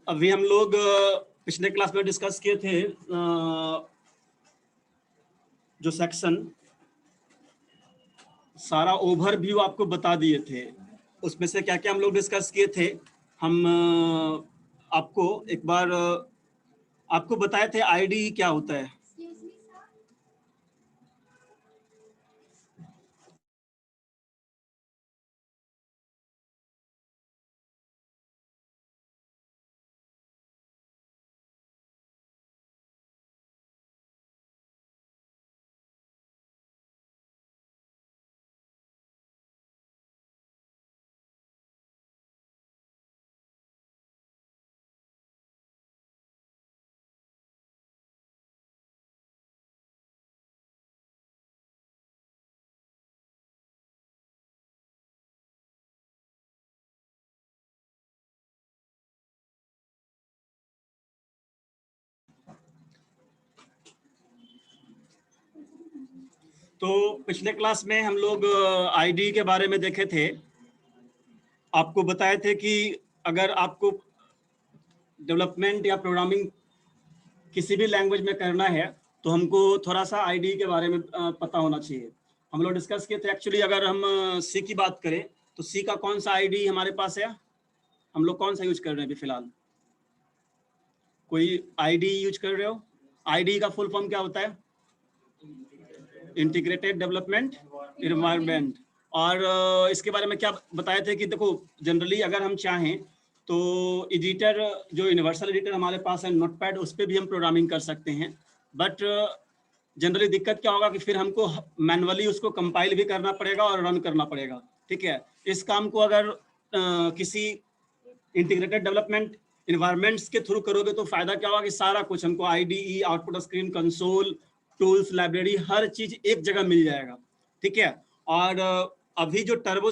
अभी हम लोग पिछले क्लास में डिस्कस किए थे जो सेक्शन, सारा ओवरव्यू आपको बता दिए थे। उसमें से क्या क्या हम लोग डिस्कस किए थे, हम आपको एक बार आपको बताए थे आईडी क्या होता है। तो पिछले क्लास में हम लोग आईडी के बारे में देखे थे। आपको बताए थे कि अगर आपको डेवलपमेंट या प्रोग्रामिंग किसी भी लैंग्वेज में करना है तो हमको थोड़ा सा आईडी के बारे में पता होना चाहिए। हम लोग डिस्कस किए थे एक्चुअली, अगर हम सी की बात करें तो सी का कौन सा आईडी हमारे पास है, हम लोग कौन सा यूज कर रहे हैं अभी फिलहाल? कोई आईडी यूज कर रहे हो? आईडी का फुल फॉर्म क्या होता है? Integrated development environment. और इसके बारे में क्या बताए थे कि देखो, जनरली अगर हम चाहें तो एडिटर, जो यूनिवर्सल एडिटर हमारे पास है नोटपैड, उस पर भी हम प्रोग्रामिंग कर सकते हैं। बट जनरली दिक्कत क्या होगा कि फिर हमको मैनुअली उसको कंपाइल भी करना पड़ेगा और रन करना पड़ेगा। ठीक है, इस काम को अगर किसी इंटीग्रेटेड डेवलपमेंट इन्वायरमेंट्स के थ्रू करोगे तो फायदा क्या होगा कि सारा कुछ हमको IDE, output screen, console, tools, library, हर चीज एक जगह मिल जाएगा। ठीक है, और अभी जो टर्बो,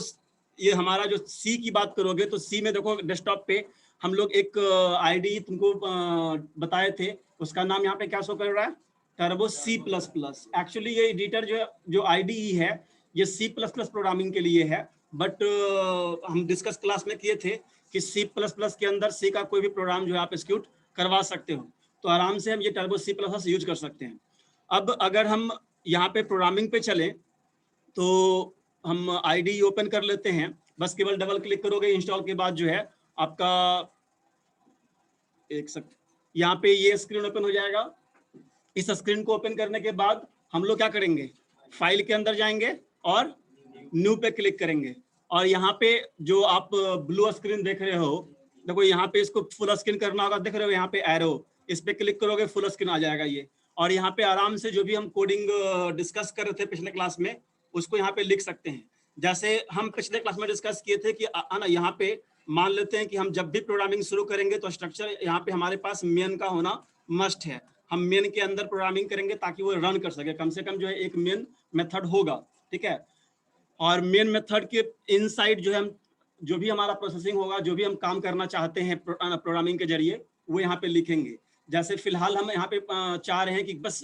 ये हमारा जो सी की बात करोगे तो सी में देखो डेस्कटॉप पे हम लोग एक आईडी तुमको बताए थे, उसका नाम यहाँ पे क्या शो कर रहा है? Turbo C plus plus. Actually ये एडिटर जो आईडीई है ये सी प्लस प्लस प्रोग्रामिंग के लिए है। बट हम डिस्कस क्लास में किए थे कि सी प्लस प्लस के अंदर सी का कोई भी प्रोग्राम जो है आप एग्जीक्यूट करवा सकते हो, तो आराम से हम ये turbo C plus plus use कर सकते हैं। अब अगर हम यहाँ पे प्रोग्रामिंग पे चलें तो हम आईडी ओपन कर लेते हैं। बस केवल डबल क्लिक करोगे, इंस्टॉल के बाद जो है आपका यहाँ पे ये स्क्रीन ओपन हो जाएगा। इस स्क्रीन को ओपन करने के बाद हम लोग क्या करेंगे, फाइल के अंदर जाएंगे और न्यू पे क्लिक करेंगे। और यहाँ पे जो आप ब्लू स्क्रीन देख रहे हो, देखो यहाँ पे इसको फुल स्क्रीन करना होगा, देख रहे हो यहाँ पे एरो, इस पे क्लिक करोगे फुल स्क्रीन आ जाएगा ये। और यहाँ पे आराम से जो भी हम कोडिंग डिस्कस कर रहे थे पिछले क्लास में उसको यहाँ पे लिख सकते हैं। जैसे हम पिछले क्लास में डिस्कस किए थे कि ना यहाँ पे मान लेते हैं कि हम जब भी प्रोग्रामिंग शुरू करेंगे तो स्ट्रक्चर यहाँ पे हमारे पास मेन का होना मस्ट है। हम मेन के अंदर प्रोग्रामिंग करेंगे ताकि वो रन कर सके, कम से कम जो है एक मेन मेथड होगा। ठीक है, और मेन मेथड के इनसाइड जो है हम जो भी हमारा प्रोसेसिंग होगा, जो भी हम काम करना चाहते हैं प्रोग्रामिंग के जरिए, वो यहाँ पे लिखेंगे। जैसे फिलहाल हम यहाँ पे चाह रहे हैं कि बस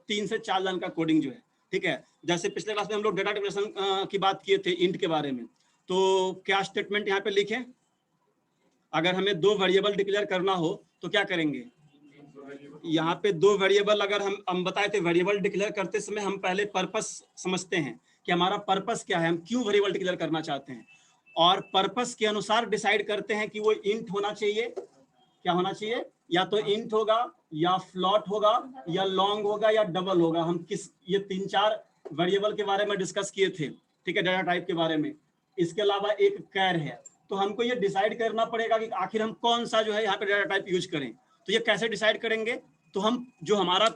3 से 4 लाइन का कोडिंग जो है। ठीक है, जैसे पिछले क्लास में हम लोग डेटा टाइपिंग की बात किए थे इंट के बारे में, तो क्या स्टेटमेंट यहाँ पे लिखें? अगर हमें 2 वेरिएबल डिक्लेयर करना हो तो क्या करेंगे? यहाँ पे 2 वेरिएबल, अगर हम बताए थे वेरिएबल डिक्लेयर करते समय हम पहले पर्पस समझते हैं कि हमारा पर्पस क्या है, हम क्यों वेरिएबल डिक्लेयर करना चाहते हैं, और पर्पस के अनुसार डिसाइड करते हैं कि वो इंट होना चाहिए, क्या होना चाहिए, या तो इंट होगा या फ्लॉट होगा या लॉन्ग होगा या डबल होगा। हम ये 3-4 वेरिएबल के बारे में डिस्कस किए थे। ठीक है, डाटा टाइप के बारे में। इसके अलावा एक कैर है, तो हमको ये डिसाइड करना पड़ेगा कि आखिर हम कौन सा जो है यहाँ पे डाटा टाइप यूज करें। तो ये कैसे डिसाइड करेंगे? तो हम जो हमारा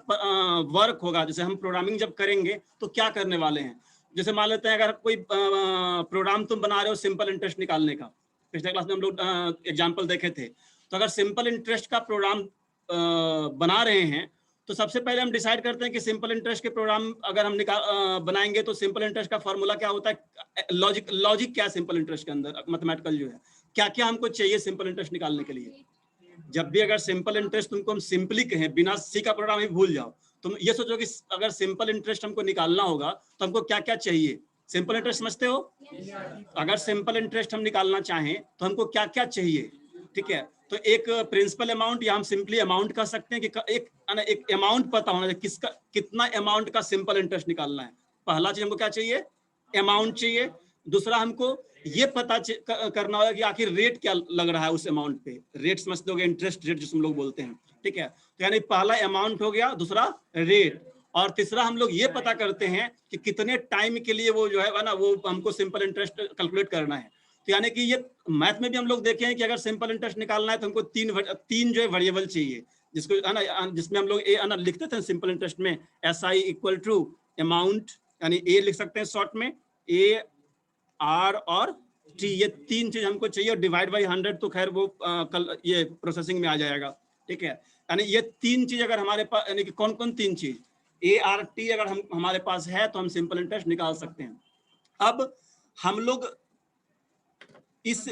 वर्क होगा, जैसे हम प्रोग्रामिंग जब करेंगे तो क्या करने वाले हैं, जैसे मान लेते हैं अगर कोई प्रोग्राम तुम बना रहे हो सिंपल इंटरेस्ट निकालने का, पिछले क्लास में हम लोग एग्जांपल देखे थे। तो अगर सिंपल इंटरेस्ट का प्रोग्राम बना रहे हैं तो सबसे पहले हम डिसाइड करते हैं कि सिंपल इंटरेस्ट के प्रोग्राम अगर हम बनाएंगे तो सिंपल इंटरेस्ट का फॉर्मूला क्या होता है, लॉजिक क्या है सिंपल इंटरेस्ट के अंदर, मैथमेटिकल जो है क्या क्या हमको चाहिए सिंपल इंटरेस्ट निकालने के लिए। जब भी अगर सिंपल इंटरेस्ट तुमको हम सिंपली कहें, बिना सी का प्रोग्राम ही भूल जाओ, तुम ये सोचो कि अगर सिंपल इंटरेस्ट हमको निकालना होगा तो हमको क्या क्या चाहिए। सिंपल इंटरेस्ट समझते हो? अगर सिंपल इंटरेस्ट हम निकालना चाहें तो हमको क्या क्या चाहिए, ठीक है? तो एक प्रिंसिपल अमाउंट, या हम सिंपली अमाउंट कह सकते हैं कि एक अमाउंट पता होना चाहिए, किसका कितना अमाउंट का सिंपल इंटरेस्ट निकालना है। पहला चीज हमको क्या चाहिए? अमाउंट चाहिए। दूसरा हमको ये पता करना होगा कि आखिर रेट क्या लग रहा है उस अमाउंट पे। रेट समझते होगे, इंटरेस्ट रेट जिसको हम लोग बोलते हैं, ठीक है? तो यानी पहला अमाउंट हो गया, दूसरा रेट, और तीसरा हम लोग ये पता करते हैं कि कितने टाइम के लिए वो जो है ना, वो हमको सिंपल इंटरेस्ट कैलकुलेट करना है। तो यानी कि ये मैथ में भी हम लोग देखे हैं कि अगर सिंपल इंटरेस्ट निकालना है तो हमको तीन जो है वेरिएबल चाहिए, जिसको है ना, जिसमें हम लोग ए ना लिखते थे सिंपल इंटरेस्ट में, SI इक्वल टू अमाउंट, यानी ए लिख सकते हैं शॉर्ट में, ए आर और टी, ये तीन चीज हमको चाहिए, और डिवाइड बाई 100 तो खैर वो कल ये प्रोसेसिंग में आ जाएगा, ठीक है? यानी ये तीन चीज अगर हमारे पास, यानी कि कौन कौन तीन चीज, ART अगर हमारे पास है तो हम सिंपल इंटरेस्ट निकाल सकते हैं। अब हम लोग इस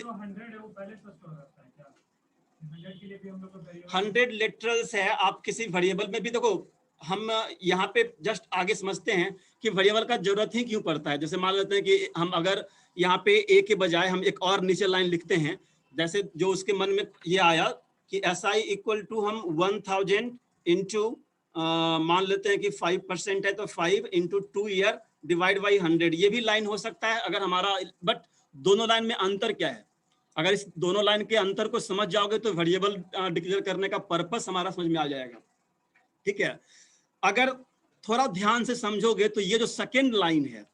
100 लिटरल्स है, आप किसी वेरिएबल में भी देखो, हम यहाँ पे जस्ट आगे समझते हैं कि वेरिएबल का जरूरत ही क्यों पड़ता है। जैसे मान लेते हैं कि हम अगर यहाँ पे ए के बजाय हम एक और नीचे लाइन लिखते हैं, जैसे जो उसके मन में ये आया कि SI इक्वल टू हम 1000 इंटू मान लेते हैं कि 5% है तो 5 इंटू 2 ईयर डिवाइड बाई 100, ये भी लाइन हो सकता है अगर हमारा, बट दोनों लाइन में अंतर क्या है? अगर इस दोनों लाइन के अंतर को समझ जाओगे तो वेरिएबल डिक्लेयर करने का पर्पस हमारा समझ में आ जाएगा, ठीक है? अगर थोड़ा ध्यान से समझोगे तो ये जो सेकेंड लाइन है,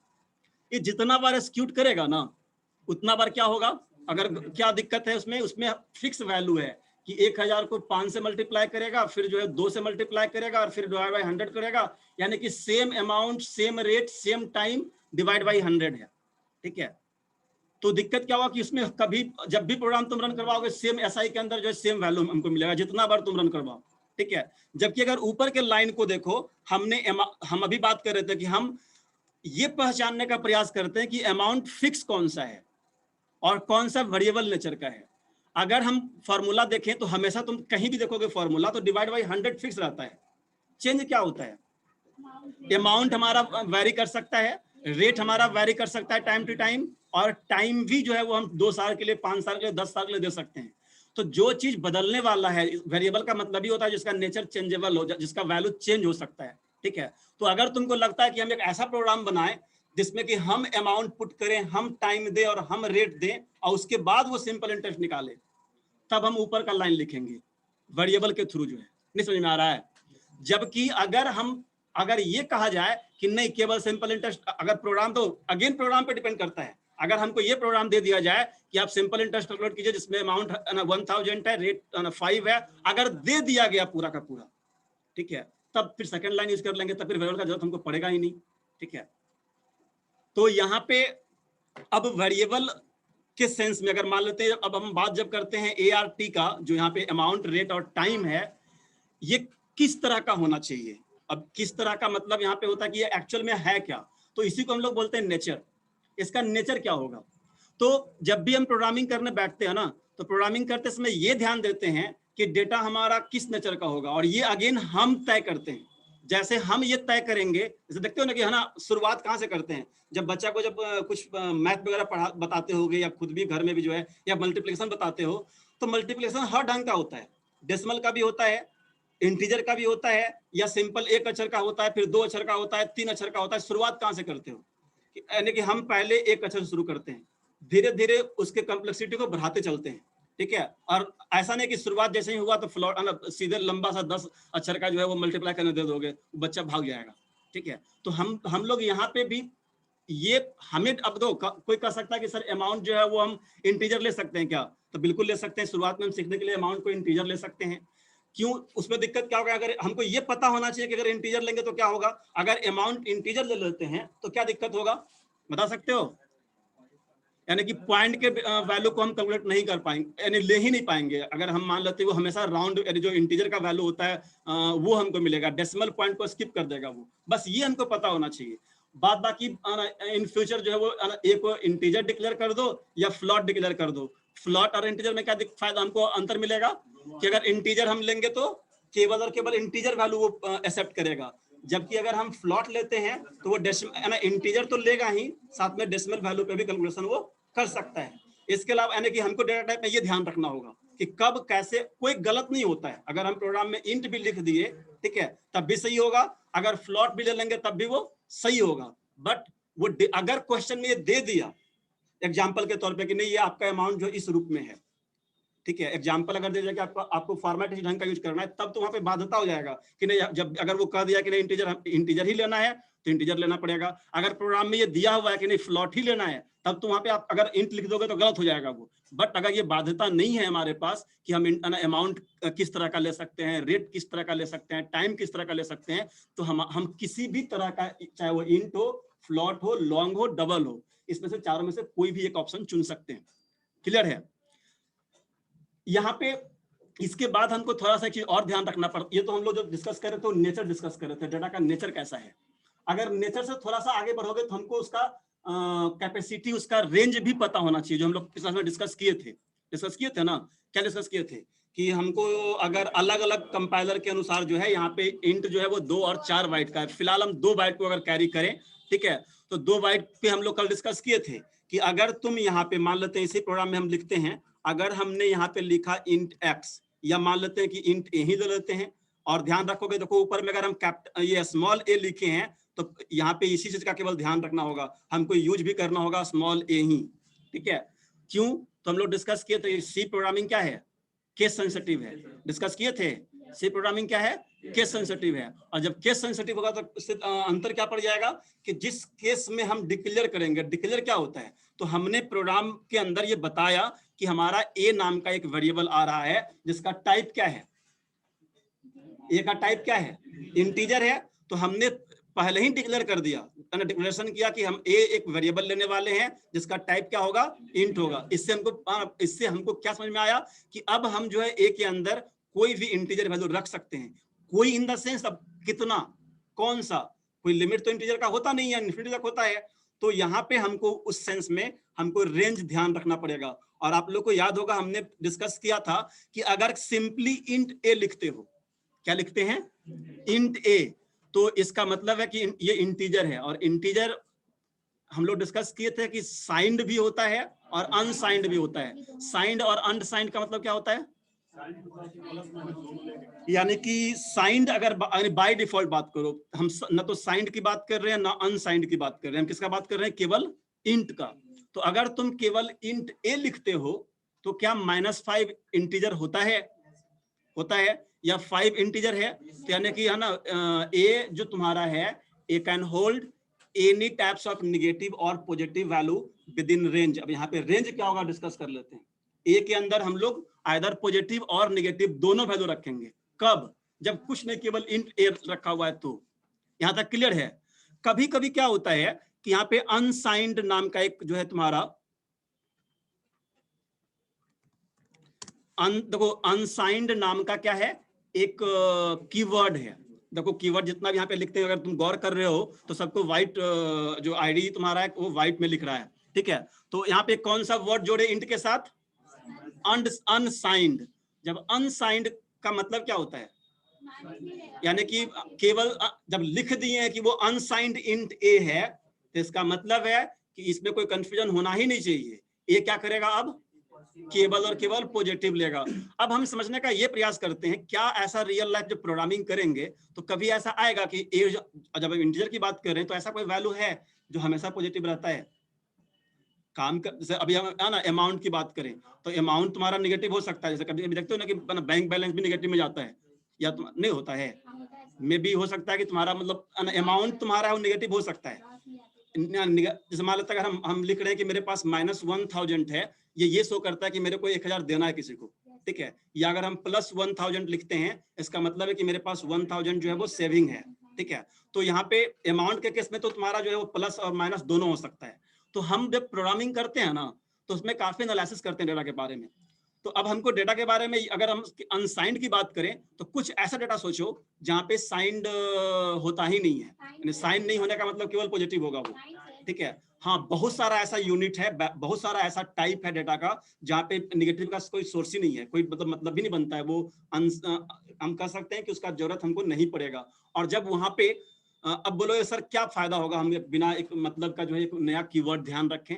ये जितना बार एक्सिक्यूट करेगा ना उतना बार क्या होगा? अगर क्या दिक्कत है उसमें फिक्स वैल्यू है कि 1000 को 5 से मल्टीप्लाई करेगा, फिर जो है 2 से मल्टीप्लाई करेगा, और फिर डिवाइड बाई 100 करेगा, यानी कि same amount, same rate, same time, divide by 100 है, ठीक है? तो दिक्कत क्या हुआ कि उसमें कभी जब भी प्रोग्राम तुम रन करवाओगे, सेम SI के अंदर जो है सेम वैल्यू हमको मिलेगा जितना बार तुम रन करवाओ, ठीक है? जबकि अगर ऊपर के लाइन को देखो, हम अभी बात कर रहे थे कि हम ये पहचानने का प्रयास करते हैं कि अमाउंट फिक्स कौन सा है और कौन सा वेरिएबल नेचर का है। अगर हम फॉर्मूला देखें तो हमेशा तुम कहीं भी देखोगे फॉर्मूला तो डिवाइड बाई 100 फिक्स रहता है। चेंज क्या होता है? अमाउंट हमारा वेरी कर सकता है, रेट हमारा वेरी कर सकता है टाइम टू टाइम, और टाइम भी जो है वो हम 2 साल के लिए, 5 साल के लिए, 10 साल के लिए दे सकते हैं। तो जो चीज बदलने वाला है, वेरिएबल का मतलब ही होता है जिसका नेचर चेंजेबल हो, जिसका वैल्यू चेंज हो सकता है, ठीक है? तो अगर तुमको लगता है कि हम एक ऐसा प्रोग्राम बनाएं जिसमें कि हम अमाउंट पुट करें, हम टाइम दें और हम रेट दें, और उसके बाद वो सिंपल इंटरेस्ट निकाले, तब हम ऊपर का लाइन लिखेंगे वेरिएबल के थ्रू, जो है। नहीं समझ में आ रहा है? जबकि अगर ये कहा जाए कि नहीं, केवल सिंपल इंटरेस्ट, अगर प्रोग्राम, तो अगेन प्रोग्राम पे डिपेंड करता है। अगर हमको ये प्रोग्राम दे दिया जाए कि आप सिंपल इंटरेस्ट कैलकुलेट कीजिए जिसमें अमाउंट 1000 है, रेट 5 है, अगर दे दिया गया पूरा का पूरा, ठीक है, तब फिर सेकंड लाइन यूज कर लेंगे, तब फिर वेरिएबल का जरूरत हमको पड़ेगा ही नहीं, ठीक है? तो यहाँ पे अब वेरिएबल के सेंस में अगर मान लेते हैं, अब हम बात जब करते हैं ART का, जो यहाँ पे अमाउंट, रेट और टाइम है, ये किस तरह का होना चाहिए? अब किस तरह का मतलब यहाँ पे होता है कि ये एक्चुअल में है क्या, तो इसी को हम लोग बोलते हैं नेचर। इसका नेचर क्या होगा? तो जब भी हम प्रोग्रामिंग करने बैठते हैं ना, तो प्रोग्रामिंग करते समय ये ध्यान देते हैं कि डेटा हमारा किस नेचर का होगा, और ये अगेन हम तय करते हैं। जैसे हम ये तय करेंगे, जैसे देखते हो ना कि, है ना, शुरुआत कहाँ से करते हैं? जब बच्चा को जब कुछ मैथ वगैरह बताते होगे, या खुद भी घर में भी जो है, या मल्टीप्लिकेशन बताते हो, तो मल्टीप्लिकेशन हर ढंग का होता है। डेसिमल का भी होता है, इंटीजर का भी होता है, या सिंपल 1 अक्षर का होता है, फिर 2 अक्षर का होता है, 3 अक्षर का होता है। शुरुआत कहाँ से करते हो? यानी कि हम पहले 1 अक्षर शुरू करते हैं, धीरे धीरे उसके कॉम्प्लेक्सिटी को बढ़ाते चलते हैं, ठीक है? और ऐसा नहीं कि शुरुआत जैसे ही हुआ तो फ्लोट सीधे लंबा सा 10 अक्षर का जो है वो मल्टीप्लाई करने दे दोगे, बच्चा भाग जाएगा, ठीक है? तो हम लोग यहाँ पे भी ये, हमें अब दो कोई कह सकता है कि सर अमाउंट जो है वो हम इंटीजर ले सकते हैं क्या? तो बिल्कुल ले सकते हैं। शुरुआत में हम सीखने के लिए अमाउंट को इंटीजर ले सकते हैं। क्यों? उसमें दिक्कत क्या होगा? अगर हमको ये पता होना चाहिए कि अगर इंटीजर लेंगे तो क्या होगा। अगर अमाउंट इंटीजर ले लेते हैं तो क्या दिक्कत होगा, बता सकते हो? यानी कि पॉइंट के वैल्यू को हम कैलकुलेट नहीं कर पाएंगे, यानी ले ही नहीं पाएंगे। अगर हम मान लेते हैं वो हमेशा राउंड, यानी जो इंटीजर का वैल्यू होता है वो हमको मिलेगा, डेसिमल पॉइंट को स्किप कर देगा वो। बस ये हमको पता होना चाहिए। बात बाकी इन फ्यूचर जो है वो एक इंटीजर डिक्लेयर कर दो या फ्लॉट डिक्लेयर कर दो। फ्लॉट और इंटीजर में क्या फायदा, हमको अंतर मिलेगा कि अगर इंटीजर हम लेंगे तो केवल और केवल इंटीजर वैल्यू वो एक्सेप्ट करेगा, जबकि अगर हम फ्लॉट लेते हैं तो वो डेसिमल इंटीजर तो लेगा ही, साथ में डेसिमल वैल्यू पे भी कैलकुलेशन वो कर सकता है। इसके अलावा यानी कि हमको डेटा टाइप में ये ध्यान रखना होगा कि कब कैसे, कोई गलत नहीं होता है। अगर हम प्रोग्राम में इंट भी लिख दिए, ठीक है, तब भी सही होगा, अगर फ्लॉट भी ले लेंगे तब भी वो सही होगा। बट वो अगर क्वेश्चन में ये दे दिया एग्जाम्पल के तौर पे कि नहीं ये आपका अमाउंट जो इस रूप में है, ठीक है, एग्जाम्पल अगर दे दिया कि आपको फॉर्मेट इस ढंग का यूज करना है, तब तो वहां पे बाध्यता हो जाएगा कि नहीं, जब अगर वो कह दिया कि नहीं इंटीजर ही लेना है तो इंटीजर लेना पड़ेगा। अगर प्रोग्राम में ये दिया हुआ है कि नहीं फ्लॉट ही लेना है, तब तो वहां पे आप अगर इंट लिख दोगे तो गलत हो जाएगा वो। बट अगर ये बाध्यता नहीं है हमारे पास कि हम अमाउंट किस तरह का ले सकते हैं, रेट किस तरह का ले सकते हैं, टाइम किस तरह का ले सकते हैं, तो हम किसी भी तरह का, चाहे वो इंट हो, फ्लॉट हो, लॉन्ग हो, डबल हो, इसमें से चारों में से कोई भी एक ऑप्शन चुन सकते हैं। क्लियर है? यहाँ पे इसके बाद हमको थोड़ा सा चीज और ध्यान रखना पड़ता, ये तो हम लोग जो डिस्कस कर रहे थे नेचर डिस्कस कर रहे थे, डाटा का नेचर कैसा है। अगर नेचर से थोड़ा सा आगे बढ़ोगे तो हमको उसका कैपेसिटी, उसका रेंज भी पता होना चाहिए, जो हम लोग पिछले में डिस्कस किए थे ना। क्या डिस्कस किए थे कि हमको अगर अलग अलग कंपाइलर के अनुसार जो है यहाँ पे इंट जो है वो 2 और 4 बाइट का है। फिलहाल हम 2 बाइट को अगर कैरी करें, ठीक है, तो 2 बाइट पे हम लोग कल डिस्कस किए थे कि अगर तुम यहाँ पे मान लेते हैं, इसी प्रोग्राम में हम लिखते हैं, अगर हमने यहाँ पे लिखा इंट एक्स, या मान लेते हैं कि इंट ए ही ले लेते हैं, और ध्यान रखोगे देखो ऊपर में अगर हम ये स्मॉल ए लिखे हैं तो यहाँ पे इसी चीज का केवल ध्यान रखना होगा, हमको यूज भी करना होगा स्मॉल ए ही, ठीक है। क्यों? तो हम लोग डिस्कस किए थे सी प्रोग्रामिंग क्या है, केस सेंसिटिव है, डिस्कस किए थे। सी प्रोग्रामिंग क्या है, केस सेंसिटिव है, और जब केस सेंसिटिव होगा तो इससे अंतर क्या पड़ जाएगा कि जिस केस में हम डिक्लेयर करेंगे, डिक्लेयर क्या होता है, तो हमने प्रोग्राम के अंदर ये बताया कि हमारा ए नाम का एक वेरिएबल आ रहा है जिसका टाइप क्या है, ए का टाइप क्या है, इंटीजर है, तो हमने पहले ही डिक्लेयर कर दिया, डिक्लेरेशन किया कि हम ए एक वेरिएबल लेने वाले हैं जिसका टाइप क्या होगा, इंट होगा। इससे हमको क्या समझ में आया कि अब हम जो है ए के अंदर कोई भी इंटीजर वैल्यू रख सकते हैं। कोई इन द सेंस अब कितना, कौन सा, कोई लिमिट तो इंटीजर का होता नहीं है, इन्फिनिटी तक होता है। तो यहाँ पे हमको उस सेंस में हमको रेंज ध्यान रखना पड़ेगा। और आप लोग को याद होगा हमने डिस्कस किया था कि अगर सिंपली इंट ए लिखते हो, क्या लिखते हैं, इंट ए, तो इसका मतलब है कि ये इंटीजर है, और इंटीजर हम लोग डिस्कस किए थे कि साइंड भी होता है और अनसाइंड भी होता है। साइंड और अनसाइंड का मतलब क्या होता है, यानी कि साइंड अगर बाय डिफॉल्ट बात करो, हम ना तो साइंड की बात कर रहे हैं ना अनसाइंड की बात कर रहे हैं, हम किसका बात कर रहे हैं, केवल इंट का। तो अगर तुम केवल इंट ए लिखते हो तो क्या -5 इंटीजर होता है, या 5 इंटीजर है, तो यानी कि है ना, ए जो तुम्हारा है, a can hold any types of negative और positive value within range. अब यहाँ पे रेंज क्या होगा डिस्कस कर लेते हैं। ए के अंदर हम लोग आइदर पॉजिटिव और नेगेटिव दोनों वैल्यू रखेंगे। कब? जब कुछ नहीं केवल इंट ए रखा हुआ है तो। यहाँ तक क्लियर है? कभी कभी क्या होता है कि यहाँ पे अनसाइंड नाम का एक जो है तुम्हारा देखो अनसाइंड नाम का क्या है, एक कीवर्ड है। देखो कीवर्ड जितना भी यहाँ पे लिखते हैं, अगर तुम गौर कर रहे हो तो सबको व्हाइट, जो आईडी तुम्हारा है वो व्हाइट में लिख रहा है, ठीक है। तो यहाँ पे कौन सा वर्ड जोड़े इंट के साथ, अनसाइंड। जब अनसाइंड का मतलब क्या होता है, यानी कि केवल जब लिख दिए हैं कि वो अनसाइंड इंट ए है, तो इसका मतलब है कि इसमें कोई कंफ्यूजन होना ही नहीं चाहिए। ये क्या करेगा, अब केवल और केवल पॉजिटिव लेगा। अब हम समझने का ये प्रयास करते हैं, क्या ऐसा रियल लाइफ जब प्रोग्रामिंग करेंगे तो कभी ऐसा आएगा कि ए, जब इंटीजर की बात कर रहे हैं तो ऐसा कोई वैल्यू है जो हमेशा पॉजिटिव रहता है। काम कर, जैसे अभी हम ना अमाउंट की बात करें तो अमाउंट तुम्हारा नेगेटिव हो सकता है, जैसे कभी देखते हो ना कि बैंक बैलेंस भी नेगेटिव में जाता है, या तुम नहीं होता है, में भी हो सकता है कि तुम्हारा मतलब अमाउंट तुम्हारा है वो नेगेटिव हो सकता है। जैसे मान लेते हैं अगर हम लिख रहे हैं कि मेरे पास -1000 है, ये शो करता है कि मेरे को 1000 देना है किसी को, ठीक है। या अगर हम +1000 लिखते हैं, इसका मतलब है कि मेरे पास 1000 जो है वो सेविंग है, ठीक है। तो यहाँ पे अमाउंट के केस में तो तुम्हारा जो है वो प्लस और माइनस दोनों हो सकता है। तो हम जब प्रोग्रामिंग करते हैं ना तो उसमें काफी एनालिसिस करते हैं डेटा के बारे में। तो अब हमको डेटा के बारे में अगर हम अनसाइंड की बात करें तो कुछ ऐसा डेटा सोचो जहाँ पे साइंड होता ही नहीं है, यानी साइन नहीं होने का मतलब केवल पॉजिटिव होगा वो, ठीक है। हाँ, बहुत सारा ऐसा यूनिट है, बहुत सारा ऐसा टाइप है डेटा का जहाँ पे नेगेटिव का कोई सोर्स ही नहीं है, कोई मतलब भी नहीं बनता है वो। हम कह सकते हैं कि उसका जरूरत हमको नहीं पड़ेगा। और जब वहां पे अब बोलो ये सर क्या फायदा होगा, हम बिना एक मतलब का जो है एक नया कीवर्ड ध्यान रखें,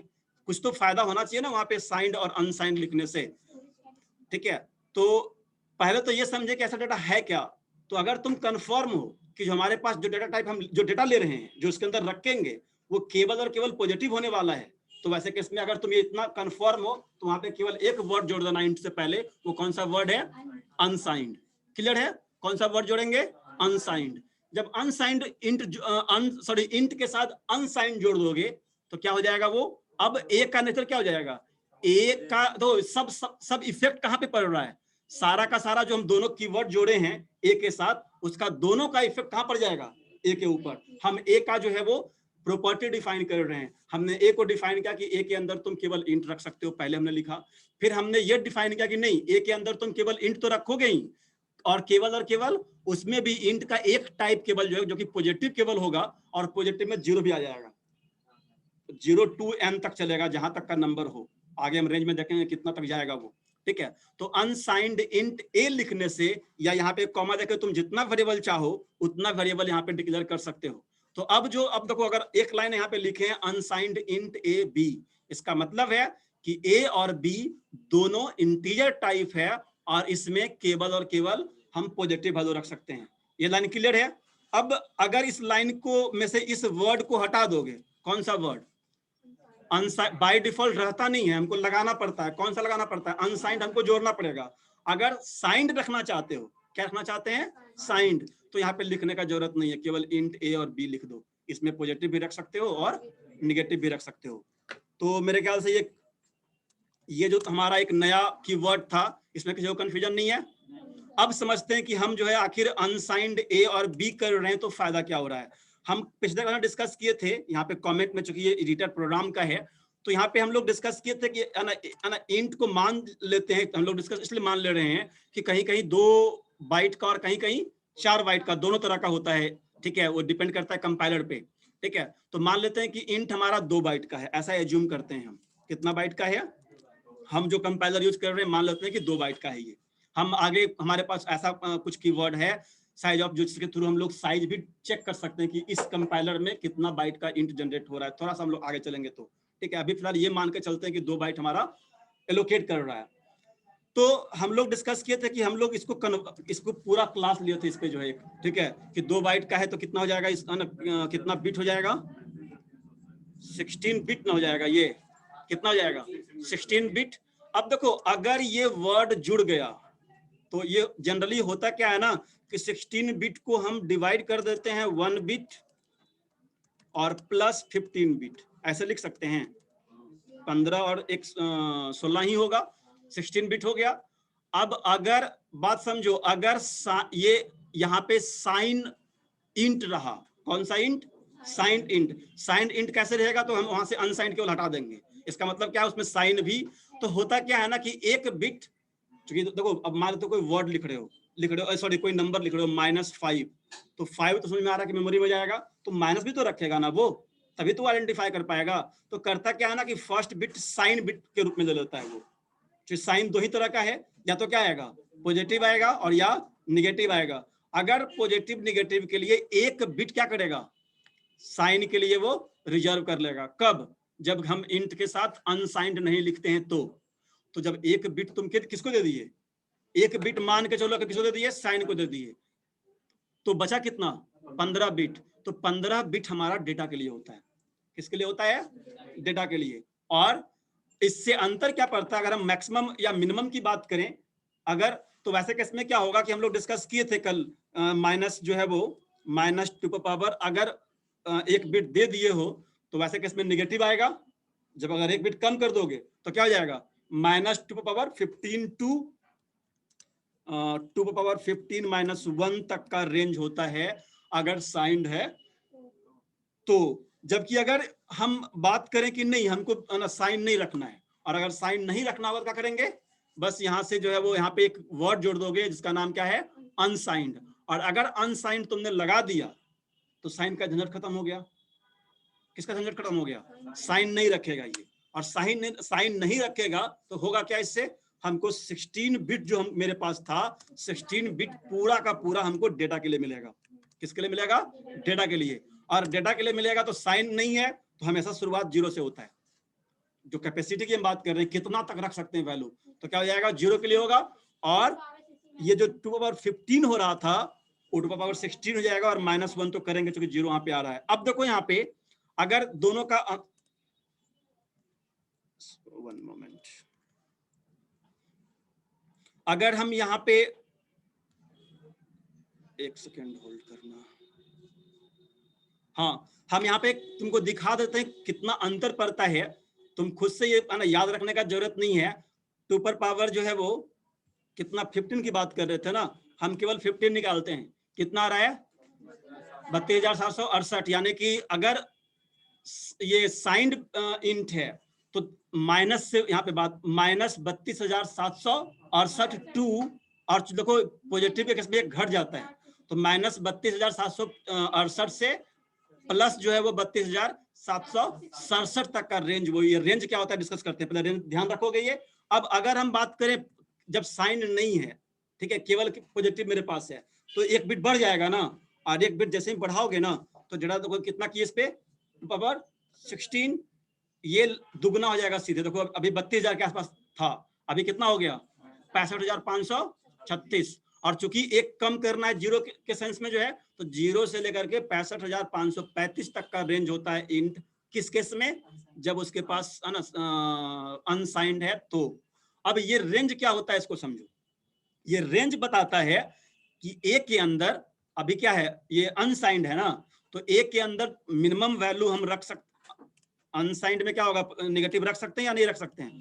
कुछ तो फायदा होना चाहिए ना वहां पे साइंड और अनसाइंड लिखने से, ठीक है। तो पहले तो ये समझे कि ऐसा डेटा है क्या। तो अगर तुम कंफर्म हो कि जो हमारे पास जो डेटा टाइप हम जो डेटा ले रहे हैं, जो इसके अंदर रखेंगे, वो केवल और केवल पॉजिटिव होने वाला है, तो वैसे केस में अगर तुम ये इतना कंफर्म हो तो वहां पे केवल एक वर्ड जोड़ देना इंट से पहले। वो कौन सा वर्ड है? अनसाइंड। क्लियर है? कौन सा वर्ड जोड़ेंगे? अनसाइंड। जब अनसाइंड इंट सॉरी इंट के साथ अनसाइंड जोड़ दोगे तो क्या हो जाएगा वो, अब ए का नेचर क्या हो जाएगा, ए का तो सब इफेक्ट कहां पे पड़ रहा है, सारा का सारा जो हम दोनों कीवर्ड जोड़े हैं ए के साथ, उसका दोनों का इफेक्ट कहां पड़ जाएगा, ए के ऊपर। हम ए का जो है वो प्रॉपर्टी डिफाइन कर रहे हैं। हमने ए को डिफाइन किया कि ए के अंदर तुम केवल इंट रख सकते हो, पहले हमने लिखा। फिर हमने ये डिफाइन किया कि नहीं, ए के अंदर तुम केवल इंट तो रखोगे ही, और केवल उसमें भी इंट का एक टाइप केवल जो है जो कि पॉजिटिव केवल होगा, और पॉजिटिव में 0 भी आ जाएगा, 0 to n तक चलेगा, जहां तक का नंबर हो। आगे हम रेंज में देखेंगे कितना तक जाएगा वो, ठीक है। तो अनसाइंड इंट ए लिखने से, या यहाँ पे कॉमा देके तुम जितना वेरिएबल चाहो उतना वेरिएबल यहाँ पे डिक्लेयर कर सकते हो। तो अब देखो, अगर एक लाइन यहाँ पे लिखे हैं अनसाइंड इंट ए बी, इसका मतलब है कि ए और बी दोनों इंटीजर टाइप है, और इसमें केवल और केवल हम पॉजिटिव वैल्यू रख सकते हैं। ये लाइन क्लियर है? अब अगर इस लाइन को में से इस वर्ड को हटा दोगे, कौन सा वर्ड, बाय डिफॉल्ट रहता नहीं है, हमको लगाना पड़ता है। कौन सा लगाना पड़ता है? अनसाइंड हमको जोड़ना पड़ेगा। अगर साइंड रखना चाहते हो, क्या रखना चाहते हैं? साइंड। तो यहाँ पे लिखने का जरूरत नहीं है, केवल इंट ए और बी लिख दो। इसमें पॉजिटिव भी रख सकते हो और निगेटिव भी रख सकते हो। तो मेरे ख्याल से ये जो हमारा एक नया कीवर्ड था, इसमें किसी को कंफ्यूजन नहीं है। अब समझते हैं कि हम जो है आखिर अनसाइंड ए और बी कर रहे हैं तो फायदा क्या हो रहा है। हम पिछले बार डिस्कस किए थे यहाँ पे कमेंट में, चूंकि ये एडिटर प्रोग्राम का है, तो यहाँ पे हम लोग डिस्कस किए थे कि इंट को मान लेते हैं। हम लोग डिस्कस इसलिए मान ले रहे हैं कि कहीं कहीं 2 बाइट का और कहीं कहीं 4 बाइट का, दोनों तरह का होता है, ठीक है। वो डिपेंड करता है कंपाइलर पे, ठीक है। तो मान लेते हैं कि इंट हमारा 2 बाइट का है, ऐसा एज्यूम करते हैं हम। कितना बाइट का है? हम जो कंपाइलर यूज कर रहे हैं मान लेते हैं कि 2 बाइट का है ये। हम आगे हमारे पास ऐसा कुछ कीवर्ड है साइज ऑफ, जिसके थ्रू हम लोग साइज भी चेक कर सकते हैं कि इस कंपाइलर में कितना बाइट का इंट जनरेट हो रहा है। थोड़ा सा हम लोग आगे चलेंगे तो, ठीक है। अभी फिलहाल ये मान के चलते हैं कि 2 बाइट हमारा एलोकेट कर रहा है। तो हम लोग डिस्कस किए थे कि हम लोग इसको पूरा क्लास लिए थे इस पे जो है, ठीक है, कि 2 बाइट का है तो कितना हो जाएगा, कितना बिट हो जाएगा, 16 बिट ना हो जाएगा, ये कितना हो जाएगा, 16 बिट। अब देखो, अगर ये वर्ड जुड़ गया तो ये जनरली होता क्या है ना कि 16 बिट को हम डिवाइड कर देते हैं 1 बिट और प्लस 15 बिट, ऐसे लिख सकते हैं। 15 और 16 ही होगा, 16 बिट हो गया। अब अगर बात समझो, अगर ये यहाँ पे साइन इंट रहा, कौन सा int? Signed int. Signed int कैसे रहेगा? तो हम वहां से अनसाइंड केवल हटा देंगे। इसका मतलब क्या है, उसमें साइन भी। तो होता क्या है ना कि एक बिट, चूंकि देखो अब मान लो कोई वर्ड लिख रहे हो, सॉरी कोई नंबर लिख रहे हो -5, तो 5 तो समझ में आ रहा है कि मेमोरी में जाएगा, तो माइनस भी तो रखेगा ना वो, तभी तो आइडेंटिफाई कर पाएगा। तो करता क्या है ना कि फर्स्ट बिट साइन बिट के रूप में ले लेता है वो। तो साइन 2 ही तरह का है, या तो क्या आएगा, पॉजिटिव आएगा और या निगेटिव आएगा। अगर पॉजिटिव निगेटिव के लिए एक बिट क्या करेगा, साइन के लिए वो रिजर्व कर लेगा। कब? जब हम इंट के साथ अनसाइंड नहीं लिखते हैं तो जब एक बिट तुम किसको दे दिए, एक बिट मान के चलो कि किसको दे दिए, साइन को दे दिए, तो बचा कितना, 15 बिट। तो 15 बिट हमारा डेटा के लिए होता है। किसके लिए होता है? डेटा के लिए। और इससे अंतर क्या पड़ता है, अगर हम मैक्सिमम या मिनिमम की बात करें, अगर तो वैसे केस में क्या होगा कि हम लोग डिस्कस किए थे कल, माइनस जो है वो -2 अगर एक बिट दे दिए हो तो वैसे केस में निगेटिव आएगा। जब अगर एक बिट कम कर दोगे तो क्या हो जाएगा, -2 टू 2 -1 तक का रेंज होता है अगर साइंड है तो। जबकि अगर हम बात करें कि नहीं, हमको साइन नहीं रखना है, और अगर साइन नहीं रखना होगा क्या करेंगे, बस यहां से जो है वो यहाँ पे एक वर्ड जोड़ दोगे जिसका नाम क्या है, अनसाइंड। और अगर अनसाइंड तुमने लगा दिया तो साइन का झंझट खत्म हो गया। किसका झंझट खत्म हो गया? साइन नहीं रखेगा ये। और साइन नहीं रखेगा तो होगा क्या, इससे हमको 16 बिट जो मेरे पास था, 16 बिट पूरा का पूरा हमको डेटा के लिए मिलेगा। किसके लिए मिलेगा? डेटा के लिए। और डेटा के लिए मिलेगा तो साइन नहीं है तो हमेशा शुरुआत 0 से होता है। जो कैपेसिटी की हम बात कर रहे हैं, कितना तक रख सकते हैं वैल्यू, तो क्या हो जाएगा? 0 के लिए होगा। और ये जो 2^15 हो रहा था वो 2^16 हो जाएगा, और -1 तो करेंगे क्योंकि 0 यहाँ पे आ रहा है। अब देखो यहाँ पे अगर दोनों का 1 मोमेंट, अगर हम यहाँ पे 1 सेकेंड होल्ड करना, हाँ हम यहाँ पे तुमको दिखा देते हैं कितना अंतर पड़ता है। तुम खुद से ये ना याद रखने का जरूरत नहीं है। 2 जो है वो कितना 15 की बात कर रहे थे ना, हम केवल 15 निकालते हैं, कितना आ रहा है? 32,768। यानी कि अगर ये साइंड इंट है तो माइनस से यहाँ पे बात -32,768 टू, और देखो पॉजिटिव के केस में घट जाता है तो -32,768 से प्लस जो है वो 32,767 तक का रेंज। वो ये रेंज क्या होता है डिस्कस करते हैं, पहले रेंज ध्यान रखोगे ये। अब अगर हम बात करें जब साइन नहीं है, ठीक है, केवल पॉजिटिव मेरे पास है, तो एक बिट बढ़ जाएगा ना, और एक बिट जैसे ही बढ़ाओगे ना तो जरा देखो कितना की इस पे पावर 16, ये दुगना हो जाएगा सीधे। देखो अभी 32,000 के आसपास था, अभी कितना हो गया? 65,536। और चूंकि एक कम करना है जीरो के सेंस में जो है, तो 0 से लेकर के 65,535 तक का रेंज होता है इंट। किस केस में? जब उसके पास अनसाइंड है तो। अब ये रेंज क्या होता है इसको समझो। ये रेंज बताता है कि ए के अंदर अभी क्या है, ये अनसाइंड है ना, तो ए के अंदर मिनिमम वैल्यू हम रख सकते, अनसाइंड में क्या होगा? नेगेटिव रख सकते हैं या नहीं रख सकते हैं?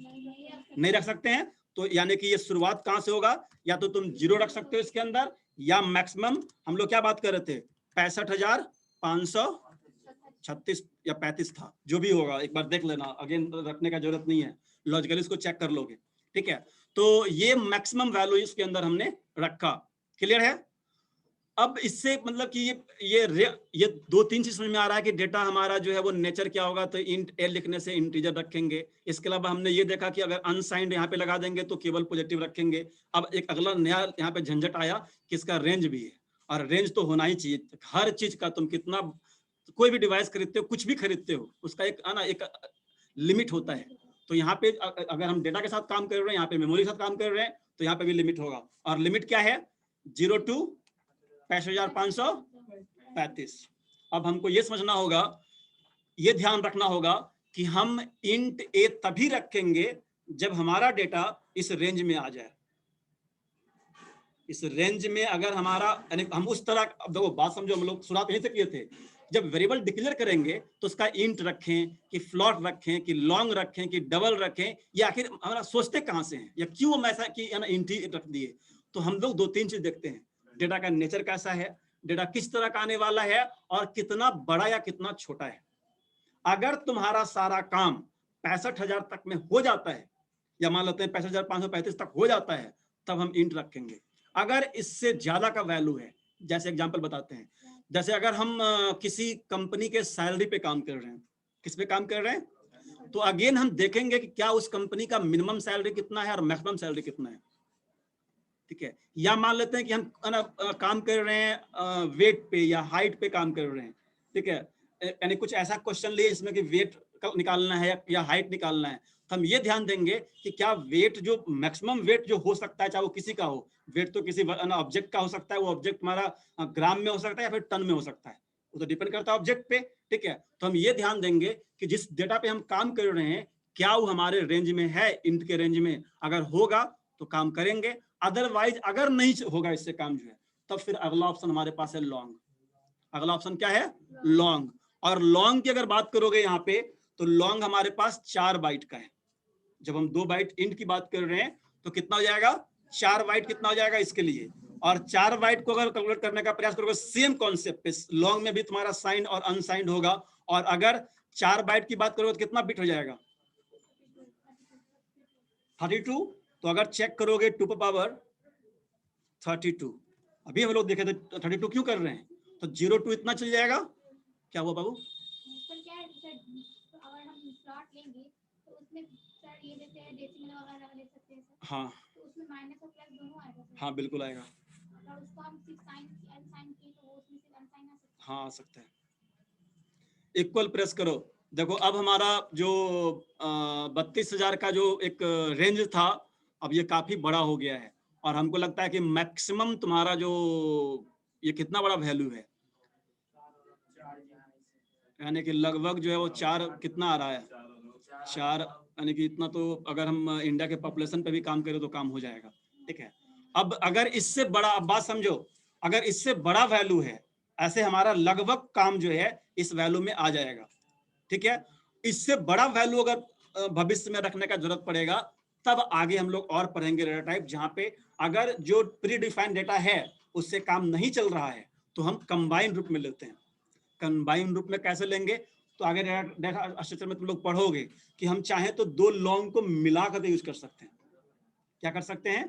नहीं रख सकते हैं। तो यानी कि ये शुरुआत कहां से होगा? या तो तुम 0 रख सकते हो इसके अंदर, या मैक्सिमम हम लोग क्या बात कर रहे थे, 65,536 या 35 था, जो भी होगा एक बार देख लेना, अगेन रखने का जरूरत नहीं है, लॉजिकली इसको चेक कर लोगे, ठीक है। तो ये मैक्सिमम वैल्यू इसके अंदर हमने रखा। क्लियर है? अब इससे मतलब कि ये 2-3 चीज समझ में आ रहा है कि डेटा हमारा जो है वो नेचर क्या होगा, तो इंट ए लिखने से इंटीजर रखेंगे। इसके अलावा हमने ये देखा कि अगर अनसाइंड यहाँ पे लगा देंगे तो केवल पॉजिटिव रखेंगे। अब एक अगला नया यहाँ पे झंझट आया कि इसका रेंज भी है, और रेंज तो होना ही चाहिए हर चीज का। तुम कितना कोई भी डिवाइस खरीदते हो, कुछ भी खरीदते हो, उसका एक एक लिमिट होता है। तो यहाँ पे अगर हम डेटा के साथ काम कर रहे हैं, यहाँ पे मेमोरी के साथ काम कर रहे हैं, तो यहाँ पे भी लिमिट होगा। और लिमिट क्या है? 0 to 65,535। अब हमको ये समझना होगा, ये ध्यान रखना होगा कि हम इंट ए तभी रखेंगे जब हमारा डेटा इस रेंज में आ जाए। इस रेंज में अगर हमारा, यानी हम उस तरह, अब देखो बात समझो, हम लोग शुरुआत यहीं से किए थे, जब वेरिएबल डिक्लेयर करेंगे तो उसका इंट रखें कि फ्लॉट रखें कि लॉन्ग रखें कि डबल रखें, या आखिर हमारा सोचते कहां से हैं, या क्यों हम ऐसा कि इंट ही रख दिए। तो हम लोग 2-3 चीज देखते हैं, डेटा का नेचर कैसा है, डेटा किस तरह का आने वाला है, और कितना बड़ा या कितना छोटा है। अगर तुम्हारा सारा काम 65,000 तक में हो जाता है, या मान लेते हैं 65,535 तक हो जाता है, तब हम इंट रखेंगे। अगर इससे ज्यादा का वैल्यू है, जैसे एग्जांपल बताते हैं, जैसे अगर हम किसी कंपनी के सैलरी पे काम कर रहे हैं, किस पे काम कर रहे हैं, तो अगेन हम देखेंगे कि क्या उस कंपनी का मिनिमम सैलरी कितना है और मैक्सिमम सैलरी कितना है, ठीक है। या मान लेते हैं कि हम काम कर रहे हैं वेट पे या हाइट पे काम कर रहे हैं, ठीक है, यानी कुछ ऐसा क्वेश्चन लिए जिसमें कि वेट निकालना है या हाइट निकालना है, तो हम ये ध्यान देंगे कि क्या वेट, जो मैक्सिमम वेट जो हो सकता है, चाहे वो किसी का हो, वेट तो किसी ऑब्जेक्ट का हो सकता है, वो ऑब्जेक्ट हमारा ग्राम में हो सकता है या फिर टन में हो सकता है, वो तो डिपेंड करता है ऑब्जेक्ट पे, ठीक है। तो हम ये ध्यान देंगे कि जिस डेटा पे हम काम कर रहे हैं क्या वो हमारे रेंज में है, इंट के रेंज में। अगर होगा तो काम करेंगे, अदरवाइज अगर नहीं होगा इससे काम जो है, तब फिर अगला ऑप्शन हमारे पास है लॉन्ग। अगला ऑप्शन क्या है? लॉन्ग। और लॉन्ग की अगर बात करोगे यहाँ पे, तो लॉन्ग हमारे पास 4 बाइट का है। जब हम 2 बाइट इंट की बात कर रहे हैं तो कितना हो जाएगा? 4 बाइट कितना हो जाएगा इसके लिए। और 4 बाइट को अगर कैलकुलेट करने का प्रयास करोगे सेम कॉन्सेप्ट पे, लॉन्ग में भी तुम्हारा साइंड और अनसाइंड होगा। और अगर 4 बाइट की बात करोगे तो कितना बिट हो जाएगा? 32। तो अगर चेक करोगे 2^32, अभी हम लोग देखे थे 32 क्यों कर रहे हैं, तो 0 to इतना चल जाएगा। क्या हुआ बाबू? हाँ हाँ बिल्कुल आएगा। हाँ आ सकता है। इक्वल प्रेस करो। देखो अब हमारा जो 32,000 का जो एक रेंज था, अब ये काफी बड़ा हो गया है और हमको लगता है कि मैक्सिमम तुम्हारा जो ये कितना बड़ा वैल्यू है, यानी कि लगभग जो है वो 4 कितना आ रहा है, 4, यानी कि इतना तो अगर हम इंडिया के पॉपुलेशन पे भी काम करें तो काम हो जाएगा। ठीक है, अब अगर इससे बड़ा, अब बात समझो, अगर इससे बड़ा वैल्यू है, ऐसे हमारा लगभग काम जो है इस वैल्यू में आ जाएगा। ठीक है, इससे बड़ा वैल्यू अगर भविष्य में रखने का जरूरत पड़ेगा तब आगे हम लोग और पढ़ेंगे डेटा टाइप, जहां पे अगर जो प्री डिफाइंड डेटा है उससे काम नहीं चल रहा है तो हम कंबाइन रूप में लेते हैं। कंबाइन रूप में कैसे लेंगे, तो आगे डेटा स्ट्रक्चर में तुम लोग पढ़ोगे कि हम चाहें तो 2 लॉन्ग को मिलाकर यूज कर सकते हैं। क्या कर सकते हैं,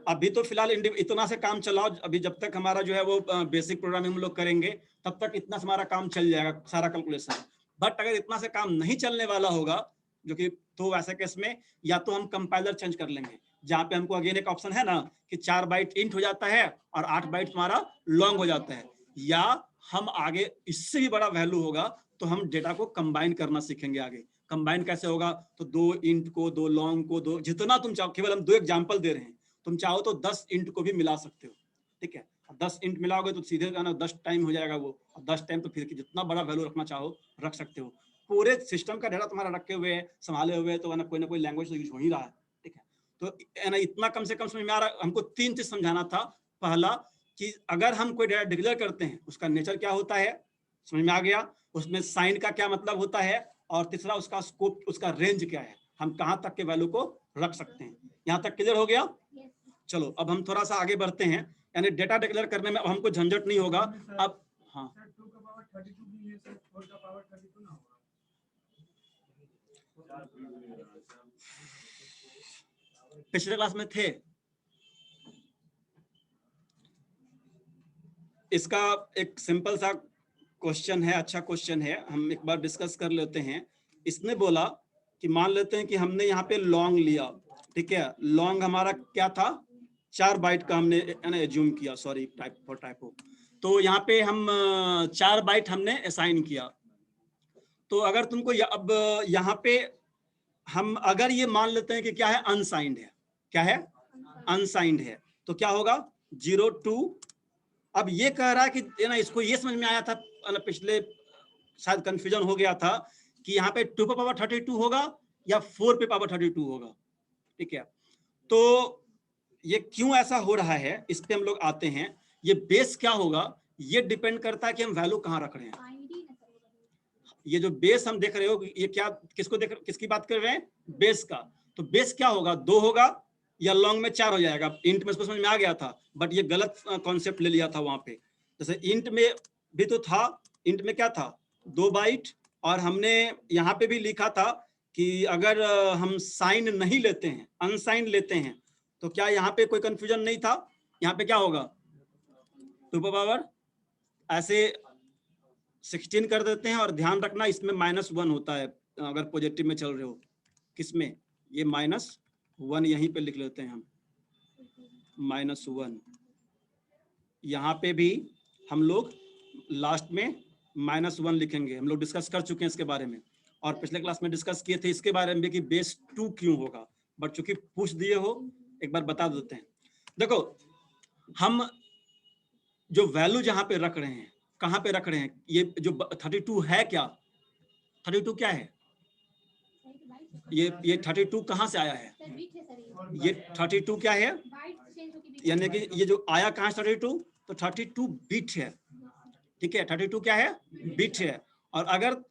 अभी तो फिलहाल इतना से काम चलाओ, अभी जब तक हमारा जो है वो बेसिक प्रोग्रामिंग हम लोग करेंगे तब तक इतना से हमारा काम चल जाएगा, सारा कैलकुलेशन। बट अगर इतना से काम नहीं चलने वाला होगा, जो कि तो वैसे केस में या तो हम कंपाइलर चेंज कर लेंगे, जहां पे हमको अगेन एक ऑप्शन है ना कि 4 बाइट इंट हो जाता है और 8 बाइट हमारा लॉन्ग हो जाता है, या हम आगे इससे भी बड़ा वैल्यू होगा तो हम डेटा को कंबाइन करना सीखेंगे आगे। कंबाइन कैसे होगा, तो 2 इंट को 2 लॉन्ग को 2, जितना तुम चाहो, केवल हम 2 एग्जांपल दे रहे हैं, तुम चाहो तो 10 इंट को भी मिला सकते हो। ठीक है, 10 इंट मिलाओगे तो सीधे 10 टाइम हो जाएगा वो, 10 टाइम तो फिर जितना बड़ा वैल्यू रखना चाहो रख सकते हो। पूरे सिस्टम का डेटा तुम्हारा रखे हुए है, संभाले हुए है, तो ना कोई लैंग्वेज तो यूज हो ही रहा है। ठीक है, तो ना इतना कम से कम समझ में आ रहा। हमको 3 चीज समझाना था। पहला कि अगर हम कोई डेटा डिक्लेयर करते हैं उसका नेचर क्या होता है, समझ में आ गया, उसमें साइन का क्या मतलब होता है, और तीसरा उसका स्कोप, उसका रेंज क्या है, हम कहां तक के वैल्यू को रख सकते हैं। यहां तक क्लियर हो गया। चलो अब हम थोड़ा सा आगे बढ़ते हैं, यानी डेटा डिक्लेयर करने में अब हमको झंझट नहीं होगा। अब हाँ, पिछले क्लास में थे, इसका एक सिंपल सा क्वेश्चन है, अच्छा क्वेश्चन है, हम एक बार डिस्कस कर लेते हैं। इसने बोला कि मान लेते हैं कि हमने यहाँ पे लॉन्ग लिया। ठीक है, लॉन्ग हमारा क्या था, 4 बाइट का हमने एज्यूम किया, सॉरी टाइपो। तो यहाँ पे हम 4 बाइट हमने असाइन किया। तो अगर तुमको अब यहाँ पे हम अगर ये मान लेते हैं कि क्या है, अनसाइंड है, क्या है, अनसाइंड है, तो क्या होगा 0 2। अब ये कह रहा है कि ना इसको ये समझ में आया था, पिछले शायद कंफ्यूजन हो गया था कि यहाँ पे 2 पे पावर 32 होगा या 4 पे पावर 32 होगा। ठीक है, तो ये क्यों ऐसा हो रहा है, इस पे हम लोग आते हैं। ये बेस क्या होगा, ये डिपेंड करता है कि हम वैल्यू कहाँ रख रहे हैं। ये जो बेस हम देख रहे हो, ये क्या, किसकी बात कर रहे हैं, बेस का। तो बेस क्या होगा, 2 होगा या लॉन्ग में 4 हो जाएगा। इंट में इसको समझ में आ गया था, बट ये गलत कॉन्सेप्ट ले लिया था वहां पे। जैसे इंट में भी तो था, इंट में क्या था, 2 बाइट, और हमने यहाँ पे भी लिखा था कि अगर हम साइन नहीं लेते हैं, अनसाइन लेते हैं, तो क्या यहाँ पे कोई कंफ्यूजन नहीं था। यहाँ पे क्या होगा, 2 पावर ऐसे 16 कर देते हैं, और ध्यान रखना इसमें -1 होता है अगर पॉजिटिव में चल रहे हो। किसमें, ये -1 यहीं पे लिख लेते हैं हम, -1। यहाँ पे भी हम लोग लास्ट में -1 लिखेंगे। हम लोग डिस्कस कर चुके हैं इसके बारे में, और पिछले क्लास में डिस्कस किए थे इसके बारे में कि बेस 2 क्यों होगा, बट चूंकि पूछ दिए हो एक बार बता देते हैं। देखो हम जो वैल्यू जहां पे रख रहे हैं, कहां पे रख रहे हैं, ये जो 32 है, क्या 32 क्या है, ये 32 कहां से आया है, ये 32 क्या है, यानी कि ये जो आया कहां से 32, तो 32 बिट है। ठीक है, 32 क्या है, बिट है। और अगर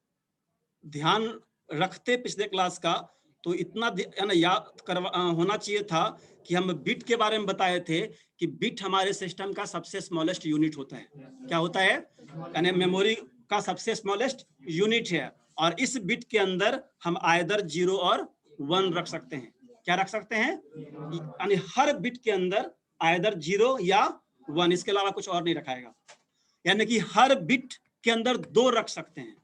ध्यान रखते पिछले क्लास का, तो इतना याद होना चाहिए था कि हम बिट के बारे में बताए थे कि बिट हमारे सिस्टम का सबसे स्मॉलेस्ट यूनिट होता है। क्या होता है, यानी मेमोरी का सबसे स्मॉलेस्ट यूनिट है, और इस बिट के अंदर हम आइदर 0 और 1 रख सकते हैं। क्या रख सकते हैं, यानी हर बिट के अंदर आइदर 0 या 1, इसके अलावा कुछ और नहीं रखाएगा। यानी कि हर बिट के अंदर 2 रख सकते हैं।